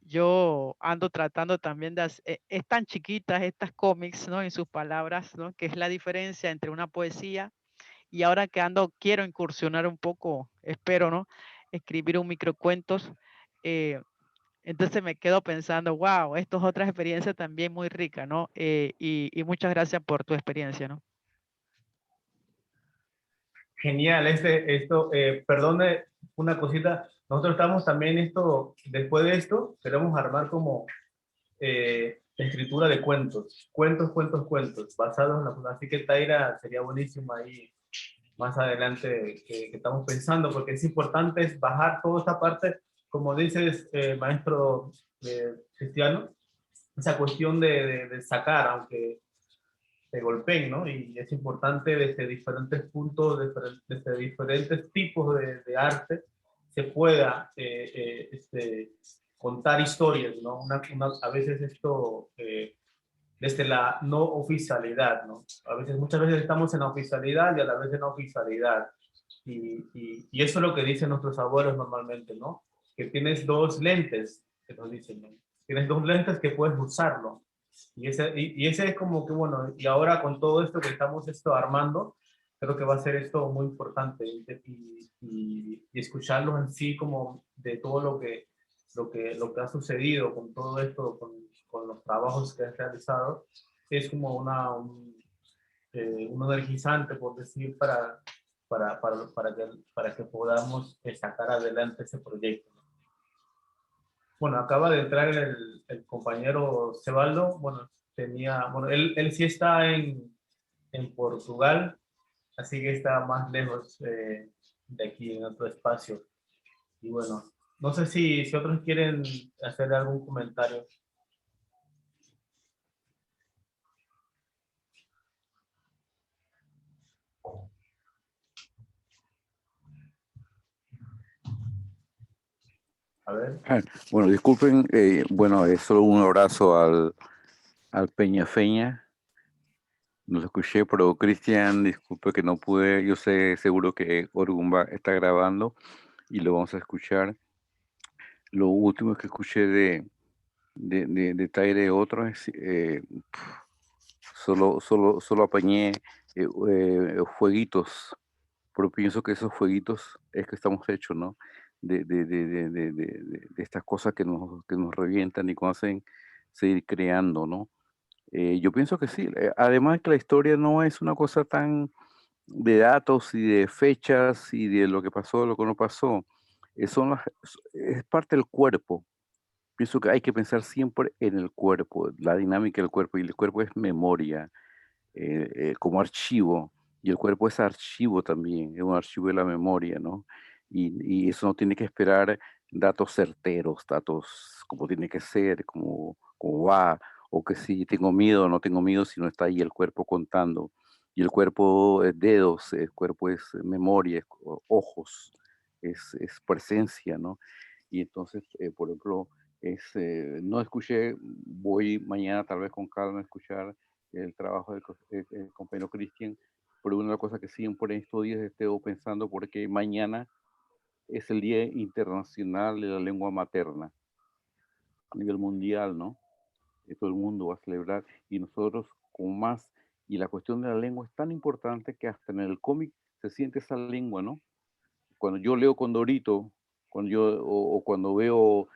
yo ando tratando también de hacer, es tan chiquitas estas cómics, ¿no? En sus palabras, ¿no? Que es la diferencia entre una poesía y ahora que ando, quiero incursionar un poco, espero, ¿no? Escribir un microcuentos. eh, entonces me quedo pensando, wow, esto es otra experiencia también muy rica, ¿no? Y muchas gracias por tu experiencia, ¿no? Genial, perdone una cosita, nosotros estamos también después de esto, queremos armar como escritura de cuentos, basados en la, así que Taira sería buenísimo ahí más adelante que estamos pensando, porque es importante es bajar toda esta parte, como dices, maestro Cristiano, esa cuestión de sacar, aunque te golpeen, ¿no? Y es importante desde diferentes puntos, desde diferentes tipos de arte, se pueda contar historias, ¿no? A veces desde la no oficialidad, ¿no? Muchas veces estamos en la oficialidad y a la vez en la oficialidad. Y eso es lo que dicen nuestros abuelos normalmente, ¿no? Que tienes dos lentes, que nos dicen, ¿no? Tienes dos lentes que puedes usarlo. Y ese es como que, bueno, y ahora con todo esto que estamos armando, creo que va a ser esto muy importante y escucharlo en sí como de todo lo que ha sucedido con todo esto, con los trabajos que has realizado, es como un energizante, por decir, para que podamos sacar adelante ese proyecto. Bueno, acaba de entrar el compañero Cebaldo. Bueno, él sí está en Portugal, así que está más lejos de aquí, en otro espacio. Y bueno, no sé si otros quieren hacer algún comentario. A ver. Bueno, disculpen, bueno, es solo un abrazo al Peña Feña. No lo escuché, pero Cristian, disculpe que no pude. Yo sé seguro que Orgumba está grabando y lo vamos a escuchar. Lo último que escuché de Taire otro es solo apañé fueguitos, pero pienso que esos fueguitos es que estamos hechos, ¿no? De estas cosas que nos revientan y que nos hacen seguir creando, ¿no? Yo pienso que sí. Además que la historia no es una cosa tan de datos y de fechas y de lo que pasó, lo que no pasó. Es parte del cuerpo. Pienso que hay que pensar siempre en el cuerpo, la dinámica del cuerpo, y el cuerpo es memoria, como archivo. Y el cuerpo es archivo también, es un archivo de la memoria, ¿no? Y eso no tiene que esperar datos certeros, datos como tiene que ser, como va, o que si tengo miedo o no tengo miedo, si no está ahí el cuerpo contando. Y el cuerpo es dedos, el cuerpo es memoria, ojos, es presencia, ¿no? Y entonces, por ejemplo, no escuché, voy mañana tal vez con calma a escuchar el trabajo del compañero Cristian, pero una cosa que siempre en estos días estoy pensando, porque mañana es el Día Internacional de la Lengua Materna a nivel mundial, ¿no? Todo el mundo va a celebrar y nosotros con más, y la cuestión de la lengua es tan importante que hasta en el cómic se siente esa lengua, ¿no? Cuando yo leo Condorito, o cuando veo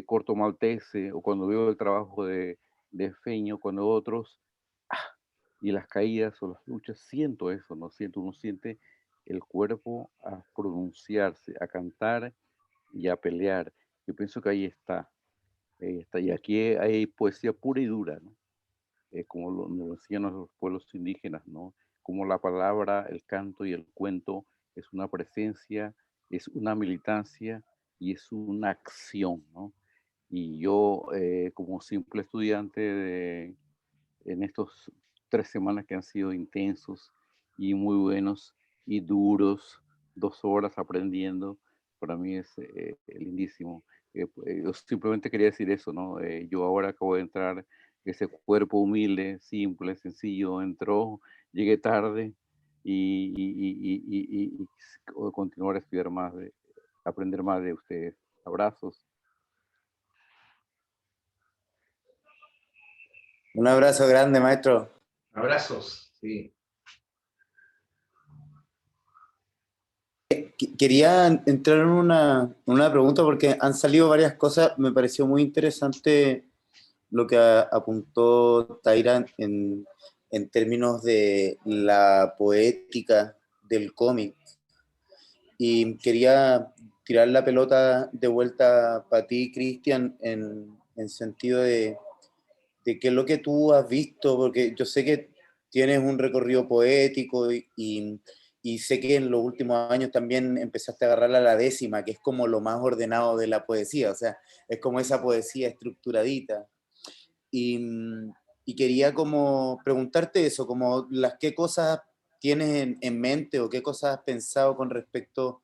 Corto Maltese, o cuando veo el trabajo de Feño, cuando otros, y las caídas o las luchas, siento eso, ¿no? Uno siente el cuerpo a pronunciarse, a cantar y a pelear. Yo pienso que ahí está, y aquí hay poesía pura y dura, ¿no? Como nos lo enseñan los pueblos indígenas, ¿no? Como la palabra, el canto y el cuento es una presencia, es una militancia y es una acción, ¿no? Y yo, como simple estudiante en estos 3 semanas que han sido intensos y muy buenos y duros, 2 horas aprendiendo, para mí es lindísimo. Yo simplemente quería decir eso, ¿no? Yo ahora acabo de entrar, ese cuerpo humilde, simple, sencillo, entró, llegué tarde y continuar a estudiar más, aprender más de ustedes. Abrazos. Un abrazo grande, maestro. Abrazos, sí. Quería entrar en una pregunta porque han salido varias cosas. Me pareció muy interesante lo que apuntó Taira en términos de la poética del cómic. Y quería tirar la pelota de vuelta para ti, Cristian, en sentido de qué es lo que tú has visto, porque yo sé que tienes un recorrido poético y sé que en los últimos años también empezaste a agarrar a la décima, que es como lo más ordenado de la poesía, o sea, es como esa poesía estructuradita. Y, y quería como preguntarte eso, como qué cosas tienes en mente o qué cosas has pensado con respecto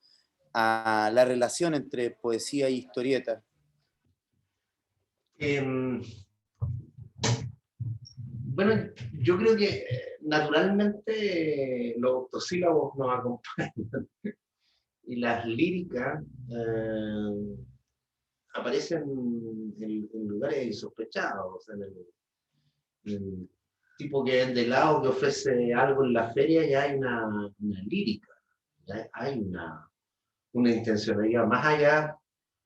a la relación entre poesía y historieta. Bueno, yo creo que naturalmente los octosílabos nos acompañan y las líricas aparecen en lugares insospechados. O sea, el tipo que vende helado, que ofrece algo en la feria, ya hay una lírica, ya hay una intencionalidad, más allá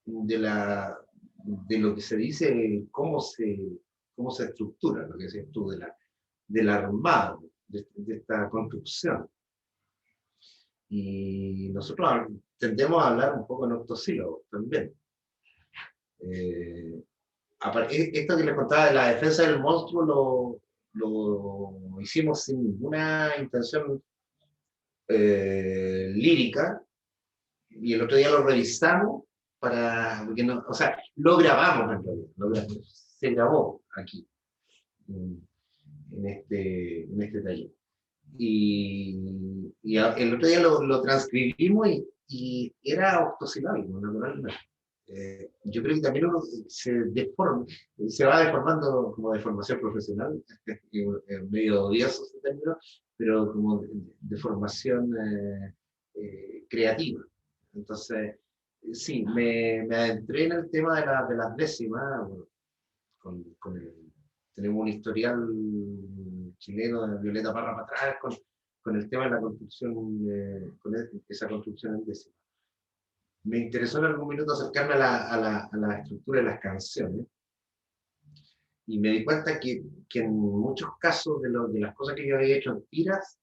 de lo que se dice, cómo se estructura, lo que decías tú, del armado, de esta construcción. Y nosotros tendemos a hablar un poco en octosílabos también. Esto que les contaba de la defensa del monstruo lo hicimos sin ninguna intención lírica, y el otro día lo revisamos porque no, o sea, lo grabamos en realidad, se grabó aquí, en este taller. Y el otro día lo transcribimos y era octosilábico, naturalmente. Yo creo que también uno se va deformando como de formación profesional, medio odioso ese término, pero como de formación creativa. Entonces, sí, me adentré en el tema de las décimas, tenemos un historial chileno de Violeta Parra para atrás con el tema de la construcción, con esa construcción en décimas. Me interesó en algún minuto acercarme a la estructura de las canciones y me di cuenta que en muchos casos de las cosas que yo había hecho en tiras,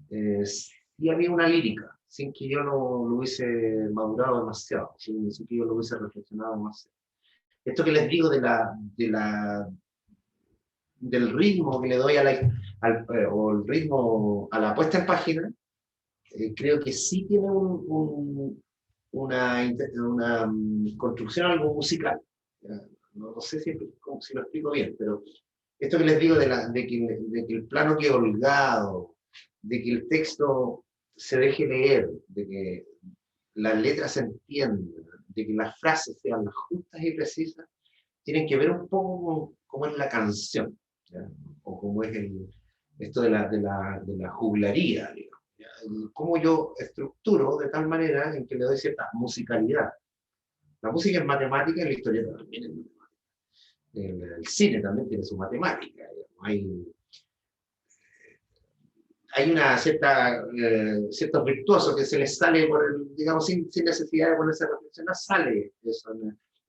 sí había una lírica, sin que yo lo hubiese madurado demasiado, sin que yo lo hubiese reflexionado demasiado. Esto que les digo de la del ritmo que le doy a o el ritmo a la puesta en página, creo que sí tiene una construcción algo musical. No sé si lo explico bien, pero esto que les digo de que el plano quede holgado, de que el texto se deje leer, de que las letras se entiendan, de que las frases sean las justas y precisas, tienen que ver un poco con cómo es la canción, ¿ya? O cómo es esto de la juglaría, digamos, ¿ya? Cómo yo estructuro de tal manera en que le doy cierta musicalidad. La música es matemática y la historia también es matemática. El cine también tiene su matemática, digamos. Hay una ciertos virtuosos que se les sale, digamos, sin necesidad de ponerse a reflexionar, sale eso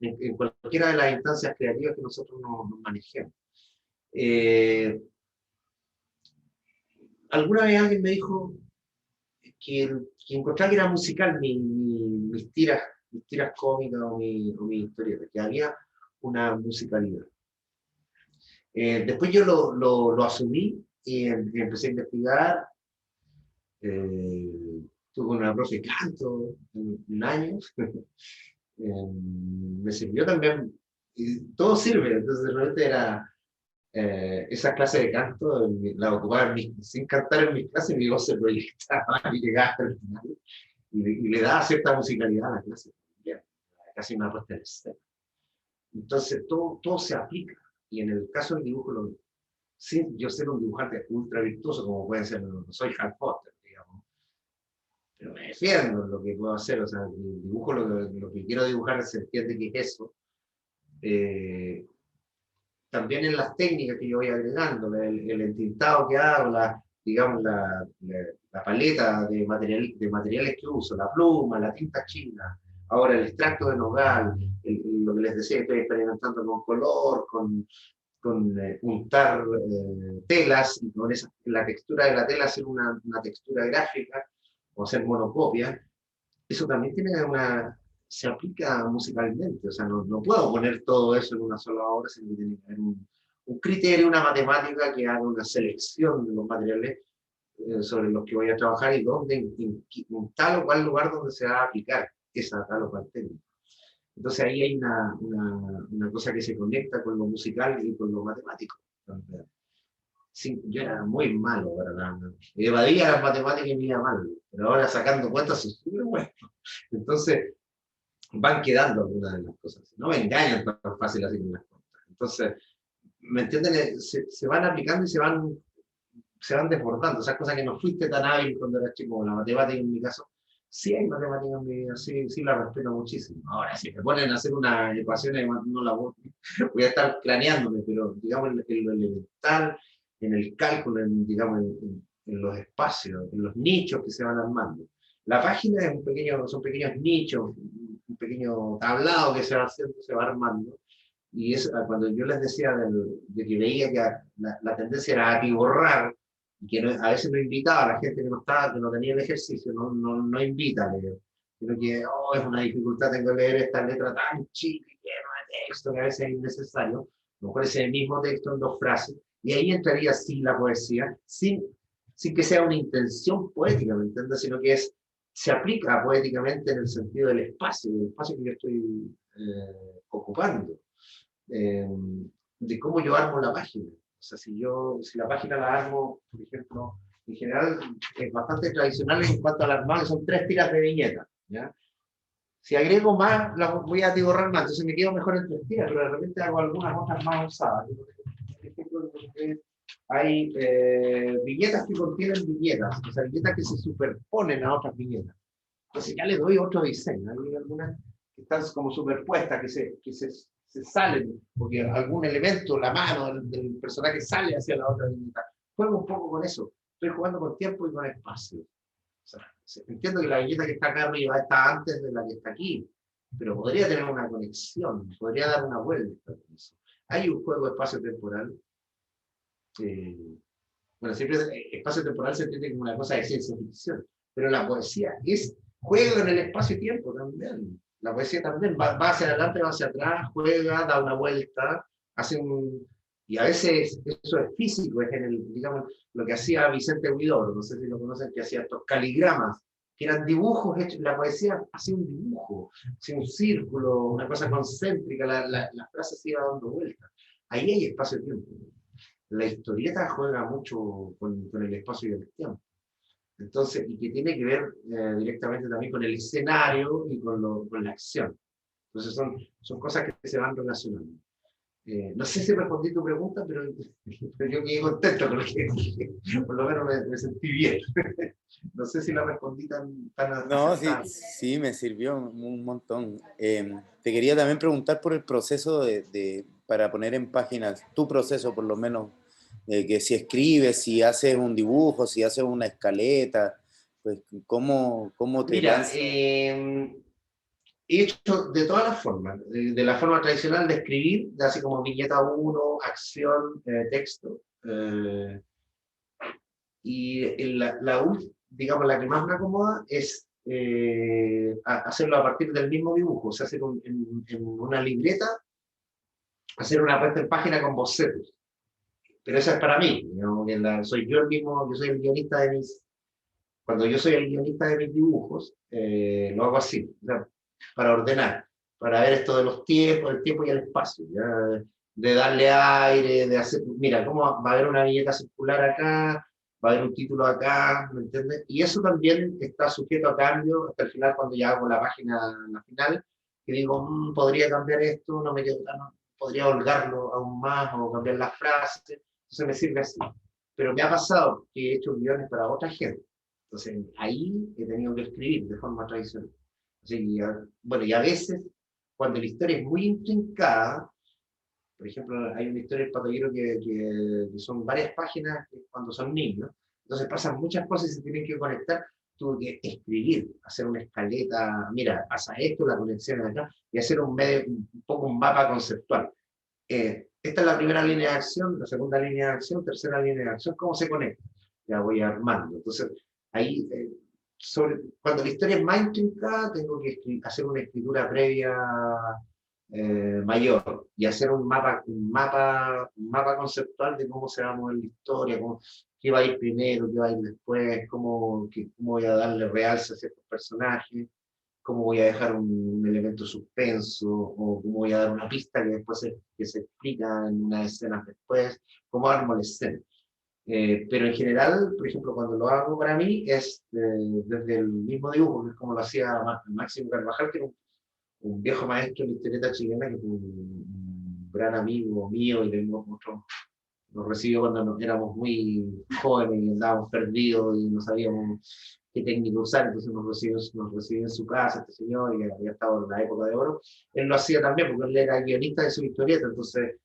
en cualquiera de las instancias creativas que nosotros nos manejemos. Alguna vez alguien me dijo que encontraba que era musical mis tiras cómicas o mi historietas, que había una musicalidad. Después yo lo asumí y empecé a investigar. Tuve una profe de canto un año. Me sirvió también, y todo sirve, entonces realmente era esa clase de canto, la ocupaba sin cantar en mis clases, mi voz se proyectaba y llegaba hasta el final, y le daba cierta musicalidad a la clase, bien, casi una puesta en escena. Entonces todo se aplica, y en el caso del dibujo, sin yo ser un dibujante ultra virtuoso, como pueden ser, no soy Harry Potter, digamos, pero me defiendo en lo que puedo hacer, o sea, el dibujo, lo que quiero dibujar se entiende que es eso. También en las técnicas que yo voy agregando, el entintado que hago, digamos, la paleta de materiales que uso, la pluma, la tinta china, ahora el extracto de nogal, lo que les decía, estoy experimentando con color, con untar telas, y con la textura de la tela hacer una textura gráfica, o hacer monocopia. Eso también se aplica musicalmente, o sea, no puedo poner todo eso en una sola obra, sino que tiene que haber un criterio, una matemática que haga una selección de los materiales sobre los que voy a trabajar y dónde, en tal o cual lugar donde se va a aplicar esa tal o cual técnica. Entonces ahí hay una cosa que se conecta con lo musical y con lo matemático. Sí, yo era muy malo para evadía las matemáticas y me iba mal, pero ahora sacando cuentas es súper bueno. Entonces, van quedando algunas de las cosas. No me engañan tan fácil así con las cuentas. Entonces, ¿me entienden? Se van aplicando y se van desbordando. Esas cosas que no fuiste tan hábil cuando eras chico, como la matemática en mi caso. Sí hay matemáticas en mi vida, sí la respeto muchísimo. Ahora, si me ponen a hacer una ecuación, no la voy a estar planeándome, pero digamos en lo elemental, en el cálculo, digamos, en los espacios, en los nichos que se van armando. La página son pequeños nichos, un pequeño tablado que se va haciendo, se va armando. Y es cuando yo les decía de que veía que la tendencia era a atiborrar, y que a veces no invitaba a la gente que no tenía el ejercicio, no invita a leer, sino que es una dificultad, tengo que leer esta letra tan chica y llena de texto que a veces es innecesario. A lo mejor ese mismo texto en 2 frases, y ahí entraría sí la poesía, sin que sea una intención poética, ¿me entiendes? Sino que se aplica poéticamente en el sentido del espacio que yo estoy ocupando, de cómo yo armo la página. O sea, si la página la armo, por ejemplo, en general es bastante tradicional en cuanto al armado, son 3 tiras de viñeta, ¿ya? Si agrego más, las voy a atiborrar más, entonces me quedo mejor en 3 tiras, pero de repente hago algunas otras más usadas. Por ejemplo, hay viñetas que contienen viñetas, o sea, viñetas que se superponen a otras viñetas. Entonces ya le doy otro diseño. Hay algunas que están como superpuestas, que se salen, porque algún elemento, la mano del personaje sale hacia la otra viñeta. Juego un poco con eso. Estoy jugando con tiempo y con espacio. O sea, entiendo que la viñeta que está acá arriba está antes de la que está aquí, pero podría tener una conexión, podría dar una vuelta con eso. Hay un juego espacio-temporal. Bueno, siempre espacio-temporal se entiende como una cosa de ciencia ficción, pero la poesía juega en el espacio-tiempo también. La poesía también va hacia adelante, va hacia atrás, juega, da una vuelta, hace Y a veces eso es físico, es digamos, lo que hacía Vicente Huidobro, no sé si lo conocen, que hacía estos caligramas, que eran dibujos hechos, la poesía hacía un dibujo, hacía un círculo, una cosa concéntrica, la frase se iba dando vueltas. Ahí hay espacio-tiempo. La historieta juega mucho con el espacio y el tiempo. Entonces, y que tiene que ver directamente también con el escenario y con la acción. Entonces son cosas que se van relacionando. No sé si respondí tu pregunta, pero yo quedé contento con lo que dije. Por lo menos me sentí bien. No sé si la respondí tan No, sí, acertada. sí, me sirvió un montón. Te quería también preguntar por el proceso para poner en páginas, tu proceso por lo menos, que si escribes, si haces un dibujo, si haces una escaleta, pues cómo te Mira, lanzas. he hecho de todas las formas, de la forma tradicional de escribir, de así como viñeta 1, acción, texto, y digamos, la que más me acomoda es hacerlo a partir del mismo dibujo, o sea, hacer en una libreta, hacer una puesta en página con bocetos. Pero esa es para mí, digamos, soy yo el mismo, yo soy el guionista de cuando yo soy el guionista de mis dibujos, lo hago así, ¿no? Para ordenar, para ver esto de los tiempos, el tiempo y el espacio, ¿ya? De darle aire, de hacer, mira, cómo va a haber una viñeta circular acá, va a haber un título acá, ¿me entiendes? Y eso también está sujeto a cambio hasta el final, cuando ya hago la página la final, que digo, podría cambiar esto, no me quedo tan, podría holgarlo aún más o cambiar las frases, entonces me sirve así. Pero me ha pasado que he hecho guiones para otra gente. Entonces, ahí he tenido que escribir de forma tradicional. Bueno, y a veces, cuando la historia es muy intrincada, por ejemplo, hay una historia del Patallero que son varias páginas cuando son niños, entonces pasan muchas cosas y se tienen que conectar, tuve que escribir, hacer una escaleta, mira, pasa esto, la conexión acá, y hacer un poco un mapa conceptual. Esta es la primera línea de acción, la segunda línea de acción, tercera línea de acción, ¿cómo se conecta? Ya voy armando. Entonces, ahí, cuando la historia es más intrincada, tengo que hacer una escritura previa mayor y hacer un mapa conceptual de cómo se va a mover la historia, qué va a ir primero, qué va a ir después, cómo voy a darle realce a ciertos personajes, cómo voy a dejar un elemento suspenso, o cómo voy a dar una pista que después que se explica en unas escenas después, cómo armo la escena. Pero en general, por ejemplo, cuando lo hago para mí, es desde el mismo dibujo, que es como lo hacía Máximo Carvajal, que era un viejo maestro de la historieta chilena, que fue un gran amigo mío, y nos recibió cuando éramos muy jóvenes y andábamos perdidos y no sabíamos qué técnica usar, entonces nos recibió en su casa este señor, y había estado en la época de oro. Él lo hacía también porque él era guionista de su historieta, entonces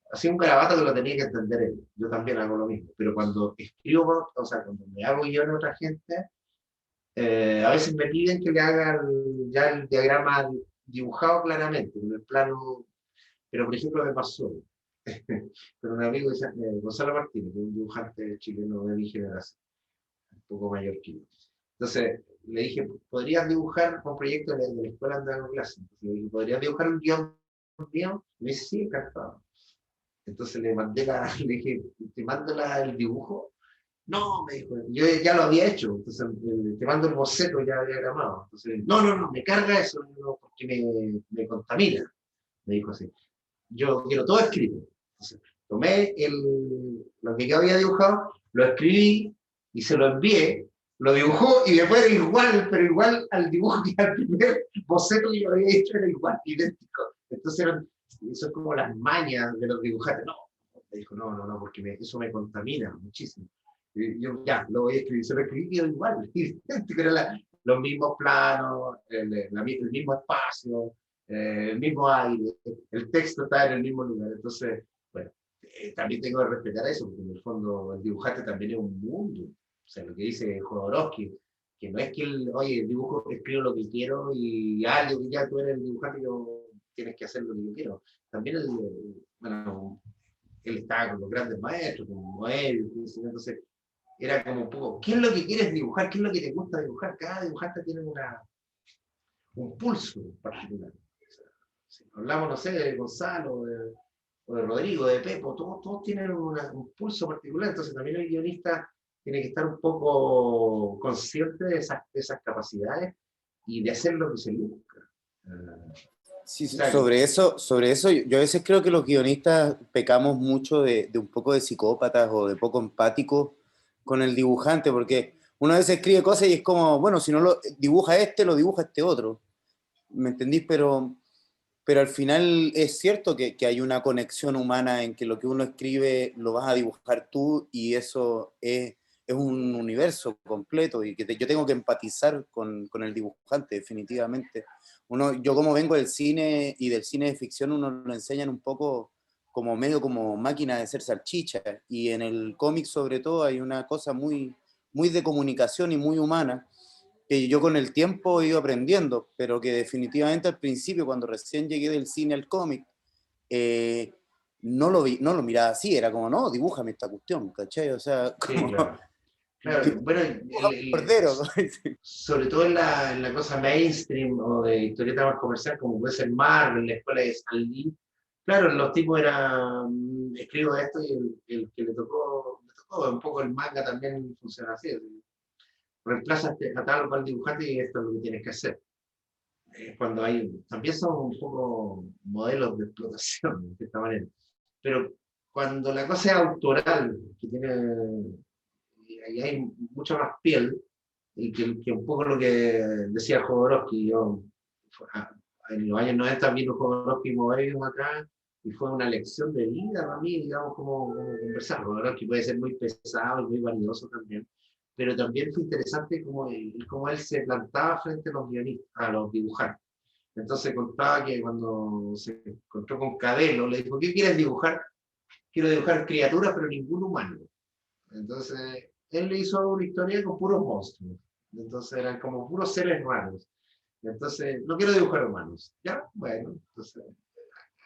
hacía un garabato que lo tenía que entender él. Yo también hago lo mismo, pero cuando escribo, o sea, cuando me hago guion a otra gente, a veces me piden que le haga ya el diagrama dibujado claramente, en el plano, pero por ejemplo me pasó con un amigo, Gonzalo Martínez, que es un dibujante chileno de mi generación, un poco mayor que yo. Entonces le dije, ¿podrías dibujar un proyecto de la escuela donde hago clase? Entonces le dije, ¿podrías dibujar un guión mío? Y me dice, sí, encantado. Entonces le le dije, ¿te mando el dibujo? No, me dijo, yo ya lo había hecho, entonces te mando el boceto ya diagramado. Entonces, no, me carga eso, no, porque me contamina, me dijo así. Yo quiero todo escrito. Entonces, tomé lo que yo había dibujado, lo escribí y se lo envié, lo dibujó y después era igual, pero igual al dibujo que al primer boceto que yo había hecho era igual, idéntico. Entonces, eso es como las mañas de los dibujantes. No, me dijo, no, porque eso me contamina muchísimo. Yo ya, lo voy a escribir, se lo escribí igual, idéntico, eran los mismos planos, el mismo espacio, el mismo aire, el texto está en el mismo lugar. Entonces, bueno, también tengo que respetar eso, porque en el fondo el dibujante también es un mundo. O sea, lo que dice Jodorowsky, que no es que oye, el dibujo, escribo lo que quiero y ya tú eres el dibujante, tienes que hacer lo que yo quiero. También bueno, él estaba con los grandes maestros, como Moebius, entonces era como un poco, ¿qué es lo que quieres dibujar? ¿Qué es lo que te gusta dibujar? Cada dibujante tiene un pulso particular. O sea, si hablamos, no sé, de Gonzalo, o de Rodrigo, de Pepo, todos tienen un pulso particular, entonces también el guionista tiene que estar un poco consciente de esas capacidades y de hacer lo que se busca. Sí, O sea, sobre eso, yo a veces creo que los guionistas pecamos mucho de un poco de psicópatas o de poco empáticos con el dibujante, porque uno a veces escribe cosas y es como, bueno, si no lo dibuja lo dibuja este otro. ¿Me entendís? Pero al final es cierto que hay una conexión humana en que lo que uno escribe lo vas a dibujar tú y eso es un universo completo y que yo tengo que empatizar con el dibujante, definitivamente. Yo como vengo del cine y del cine de ficción, uno lo enseñan un poco como medio como máquina de hacer salchicha y en el cómic sobre todo hay una cosa muy, muy de comunicación y muy humana que yo con el tiempo he ido aprendiendo, pero que definitivamente al principio, cuando recién llegué del cine al cómic, no lo miraba así, era como, no, dibújame esta cuestión, ¿cachai? O sea, sí, como, claro. Claro, bueno, cordero. sobre todo en la cosa mainstream o de historieta más comercial, como puede ser Marvel, la escuela de Stan Lee. Claro, los tipos eran, escribo esto y el que le tocó, un poco el manga también funciona así. Reemplazas a tal o cual dibujante y esto es lo que tienes que hacer. Cuando también son un poco modelos de explotación, de esta manera. Pero cuando la cosa es autoral, que tiene, ahí hay mucha más piel, y que un poco lo que decía Jodorowsky, en los años 90 vino Jodorowsky Moebius acá, y fue una lección de vida para mí, digamos, como conversar. Jodorowsky puede ser muy pesado y muy valioso también, pero también fue interesante cómo él se plantaba frente a los guionistas, a los dibujantes. Entonces contaba que cuando se encontró con Cadelo, le dijo, ¿qué quieres dibujar? Quiero dibujar criaturas, pero ningún humano. Entonces, él le hizo una historia con puros monstruos. Entonces, eran como puros seres raros. Entonces, no quiero dibujar humanos. Ya, bueno, entonces,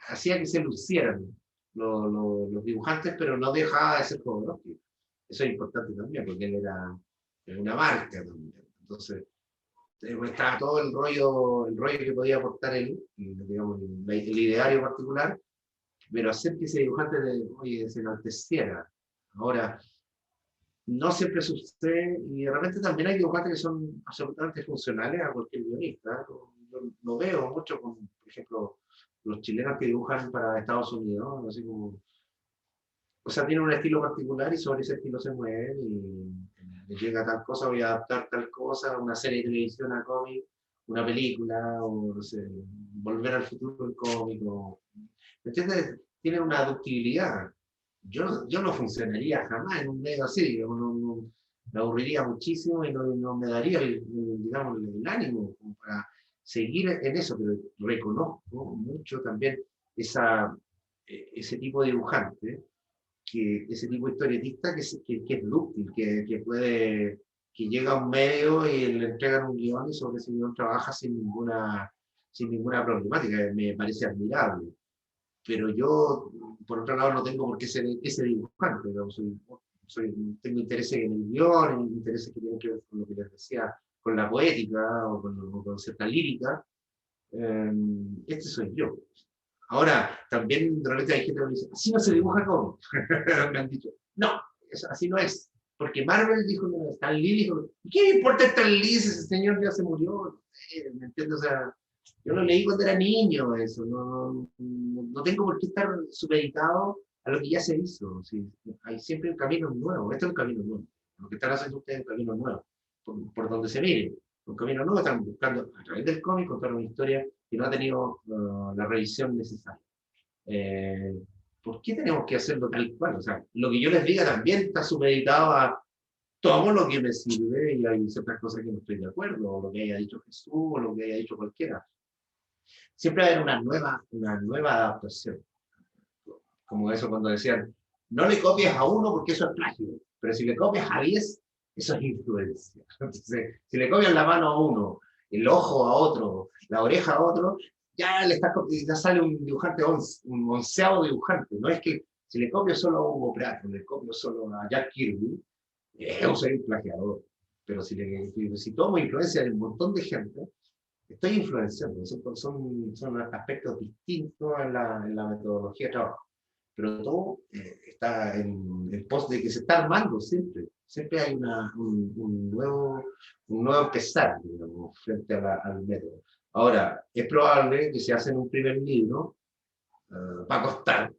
hacía que se lucieran los dibujantes, pero no dejaba de ser Jodorowsky. Eso es importante también, porque él era una marca también. Entonces, estaba todo el rollo que podía aportar él, digamos, el ideario particular, pero hacer que ese dibujante oye, se enalteciera. Ahora, no siempre sucede, y de repente también hay dibujantes que son absolutamente funcionales a cualquier guionista. Yo lo veo mucho con, por ejemplo, los chilenos que dibujan para Estados Unidos, así como, o sea, tienen un estilo particular y sobre ese estilo se mueven y llega tal cosa, voy a adaptar tal cosa, una serie de televisión a cómic, una película, o no sé, volver al futuro del cómic, ¿me entiendes? Tienen una adaptabilidad. Yo no funcionaría jamás en un medio así, me aburriría muchísimo y no me daría digamos, el ánimo como para seguir en eso, pero reconozco mucho también ese tipo de dibujante, ese tipo de historietista que es dúctil, que llega a un medio y le entregan un guión y sobre ese guión trabaja sin ninguna problemática, me parece admirable. Pero yo, por otro lado, no tengo por qué ser ese dibujante, digamos, tengo intereses en el guión, intereses que tienen que ver con lo que les decía, con la poética o con cierta lírica. Este soy yo. Ahora, también de repente hay gente que me dice, así no se dibuja como. Me han dicho, no, así no es. Porque Marvel dijo, no, Stan Lee dijo, ¿qué me importa Stan Lee si ese señor ya se murió? ¿Me entiendes? O sea, yo lo leí cuando era niño, eso. No tengo por qué estar supeditado a lo que ya se hizo. ¿Sí? Hay siempre un camino nuevo. Este es un camino nuevo. Lo que están haciendo ustedes es un camino nuevo. Por donde se mire. Un camino nuevo están buscando, a través del cómic, contar una historia que no ha tenido la revisión necesaria. ¿Por qué tenemos que hacerlo tal cual? O sea, lo que yo les diga también está supeditado a todo lo que me sirve y hay ciertas cosas que no estoy de acuerdo, o lo que haya dicho Jesús, o lo que haya dicho cualquiera. Siempre va a haber una nueva adaptación. Como eso cuando decían, no le copies a uno porque eso es plagio, pero si le copias a 10, eso es influencia. Entonces, si le copias la mano a uno, el ojo a otro, la oreja a otro, ya sale un dibujante, un onceavo dibujante. No es que si le copio solo a Hugo Pratt, le copio solo a Jack Kirby, soy un plagiador. Pero si tomo influencia de un montón de gente, estoy influenciando. Son aspectos distintos en la metodología de trabajo. pero todo está en pos de que se está armando siempre. Siempre hay un nuevo empezar, digamos, frente al método. Ahora, es probable que si hacen un primer libro, va a costar,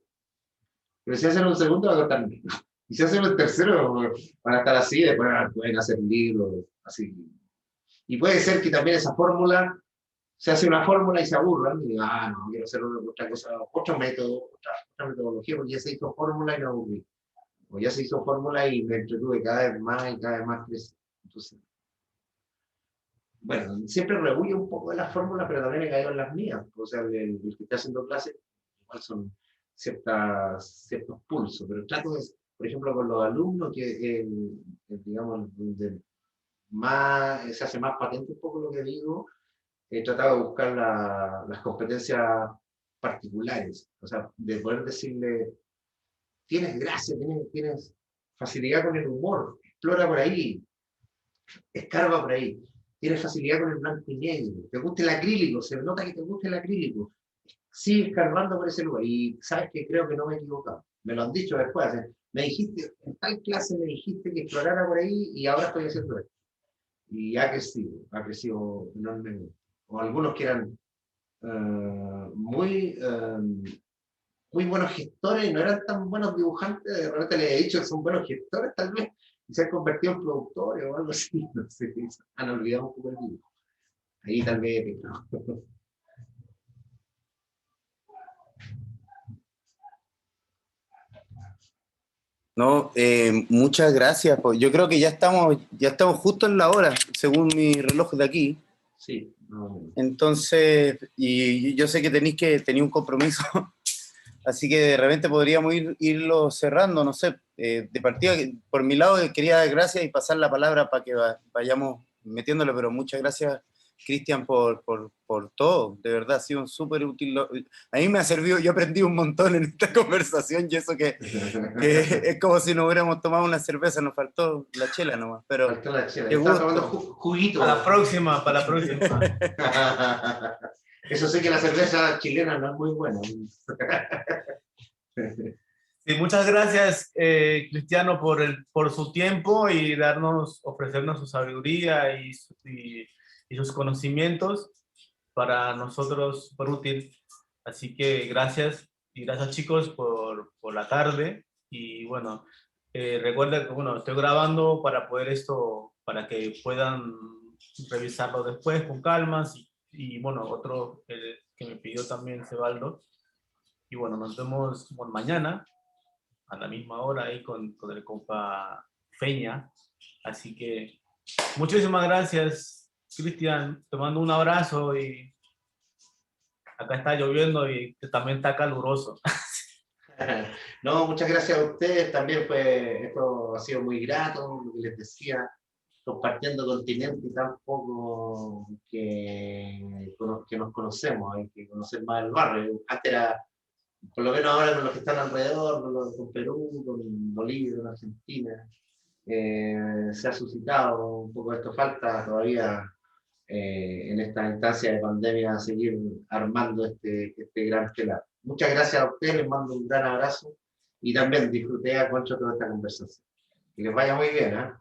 pero si hacen un segundo va a costar menos. Y si hacen un tercero, van a estar así, después pueden hacer libros, así. Y puede ser que también esa fórmula, se hace una fórmula y se aburran, y digan, no, quiero hacer otra cosa, otro método, otra metodología, porque ya se hizo fórmula y me aburrí. O ya se hizo fórmula y me entretuve cada vez más y cada vez más crecí. Entonces, bueno, siempre rehuyo un poco de las fórmulas, pero también he caído en las mías. O sea, el que está haciendo clases, igual son ciertos pulsos, pero trato de, por ejemplo, con los alumnos, que digamos, donde más, se hace más patente un poco lo que digo, he tratado de buscar las competencias particulares, o sea, de poder decirle, tienes gracia, tienes facilidad con el humor, explora por ahí, escarba por ahí, tienes facilidad con el blanco y negro, te gusta el acrílico, se nota que te gusta el acrílico, sigue escarbando por ese lugar, y sabes que creo que no me he equivocado, me lo han dicho después, me dijiste, en tal clase me dijiste que explorara por ahí, y ahora estoy haciendo esto, y ha crecido enormemente. O algunos que eran muy buenos gestores y no eran tan buenos dibujantes, de repente les he dicho que son buenos gestores tal vez, y se han convertido en productores o algo así, no sé, han olvidado un poco el dibujo. Ahí tal vez he pecado. No, muchas gracias. Pues yo creo que ya estamos justo en la hora, según mi reloj de aquí. Sí. No. Entonces, y yo sé que tenéis un compromiso, así que de repente podríamos irlo cerrando, no sé. De partida, por mi lado, quería dar gracias y pasar la palabra para que vayamos metiéndole, pero muchas gracias, Cristian, por todo. De verdad, ha sido súper útil. A mí me ha servido, yo aprendí un montón en esta conversación y eso que es como si no hubiéramos tomado una cerveza, nos faltó la chela nomás. Pero faltó la chela, qué estaba gusto. tomando juguito. Para la próxima. Eso sé que la cerveza chilena no es muy buena. Sí, muchas gracias, Cristiano, por su tiempo y ofrecernos su sabiduría y sus conocimientos para nosotros, súper útil. Así que gracias, y gracias, chicos, por la tarde. Y bueno, recuerden que estoy grabando para para que puedan revisarlo después con calma. Y bueno, otro que me pidió también Cebaldo. Y bueno, nos vemos mañana a la misma hora ahí con el compa Feña. Así que muchísimas gracias, Cristian. Te mando un abrazo y acá está lloviendo y también está caluroso. No, muchas gracias a ustedes. También esto ha sido muy grato, lo que les decía, compartiendo continente y tan poco que nos conocemos. Hay que conocer más el barrio. Antes era, por lo menos ahora con los que están alrededor, con Perú, con Bolivia, con Argentina, se ha suscitado un poco esto. Falta todavía en esta instancia de pandemia seguir armando este gran telar. Muchas gracias a ustedes, les mando un gran abrazo y también disfruté a Concho toda esta conversación. Que les vaya muy bien.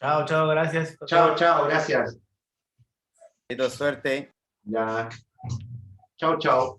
Chao, gracias. Chao, gracias. Suerte. Ya. Chao.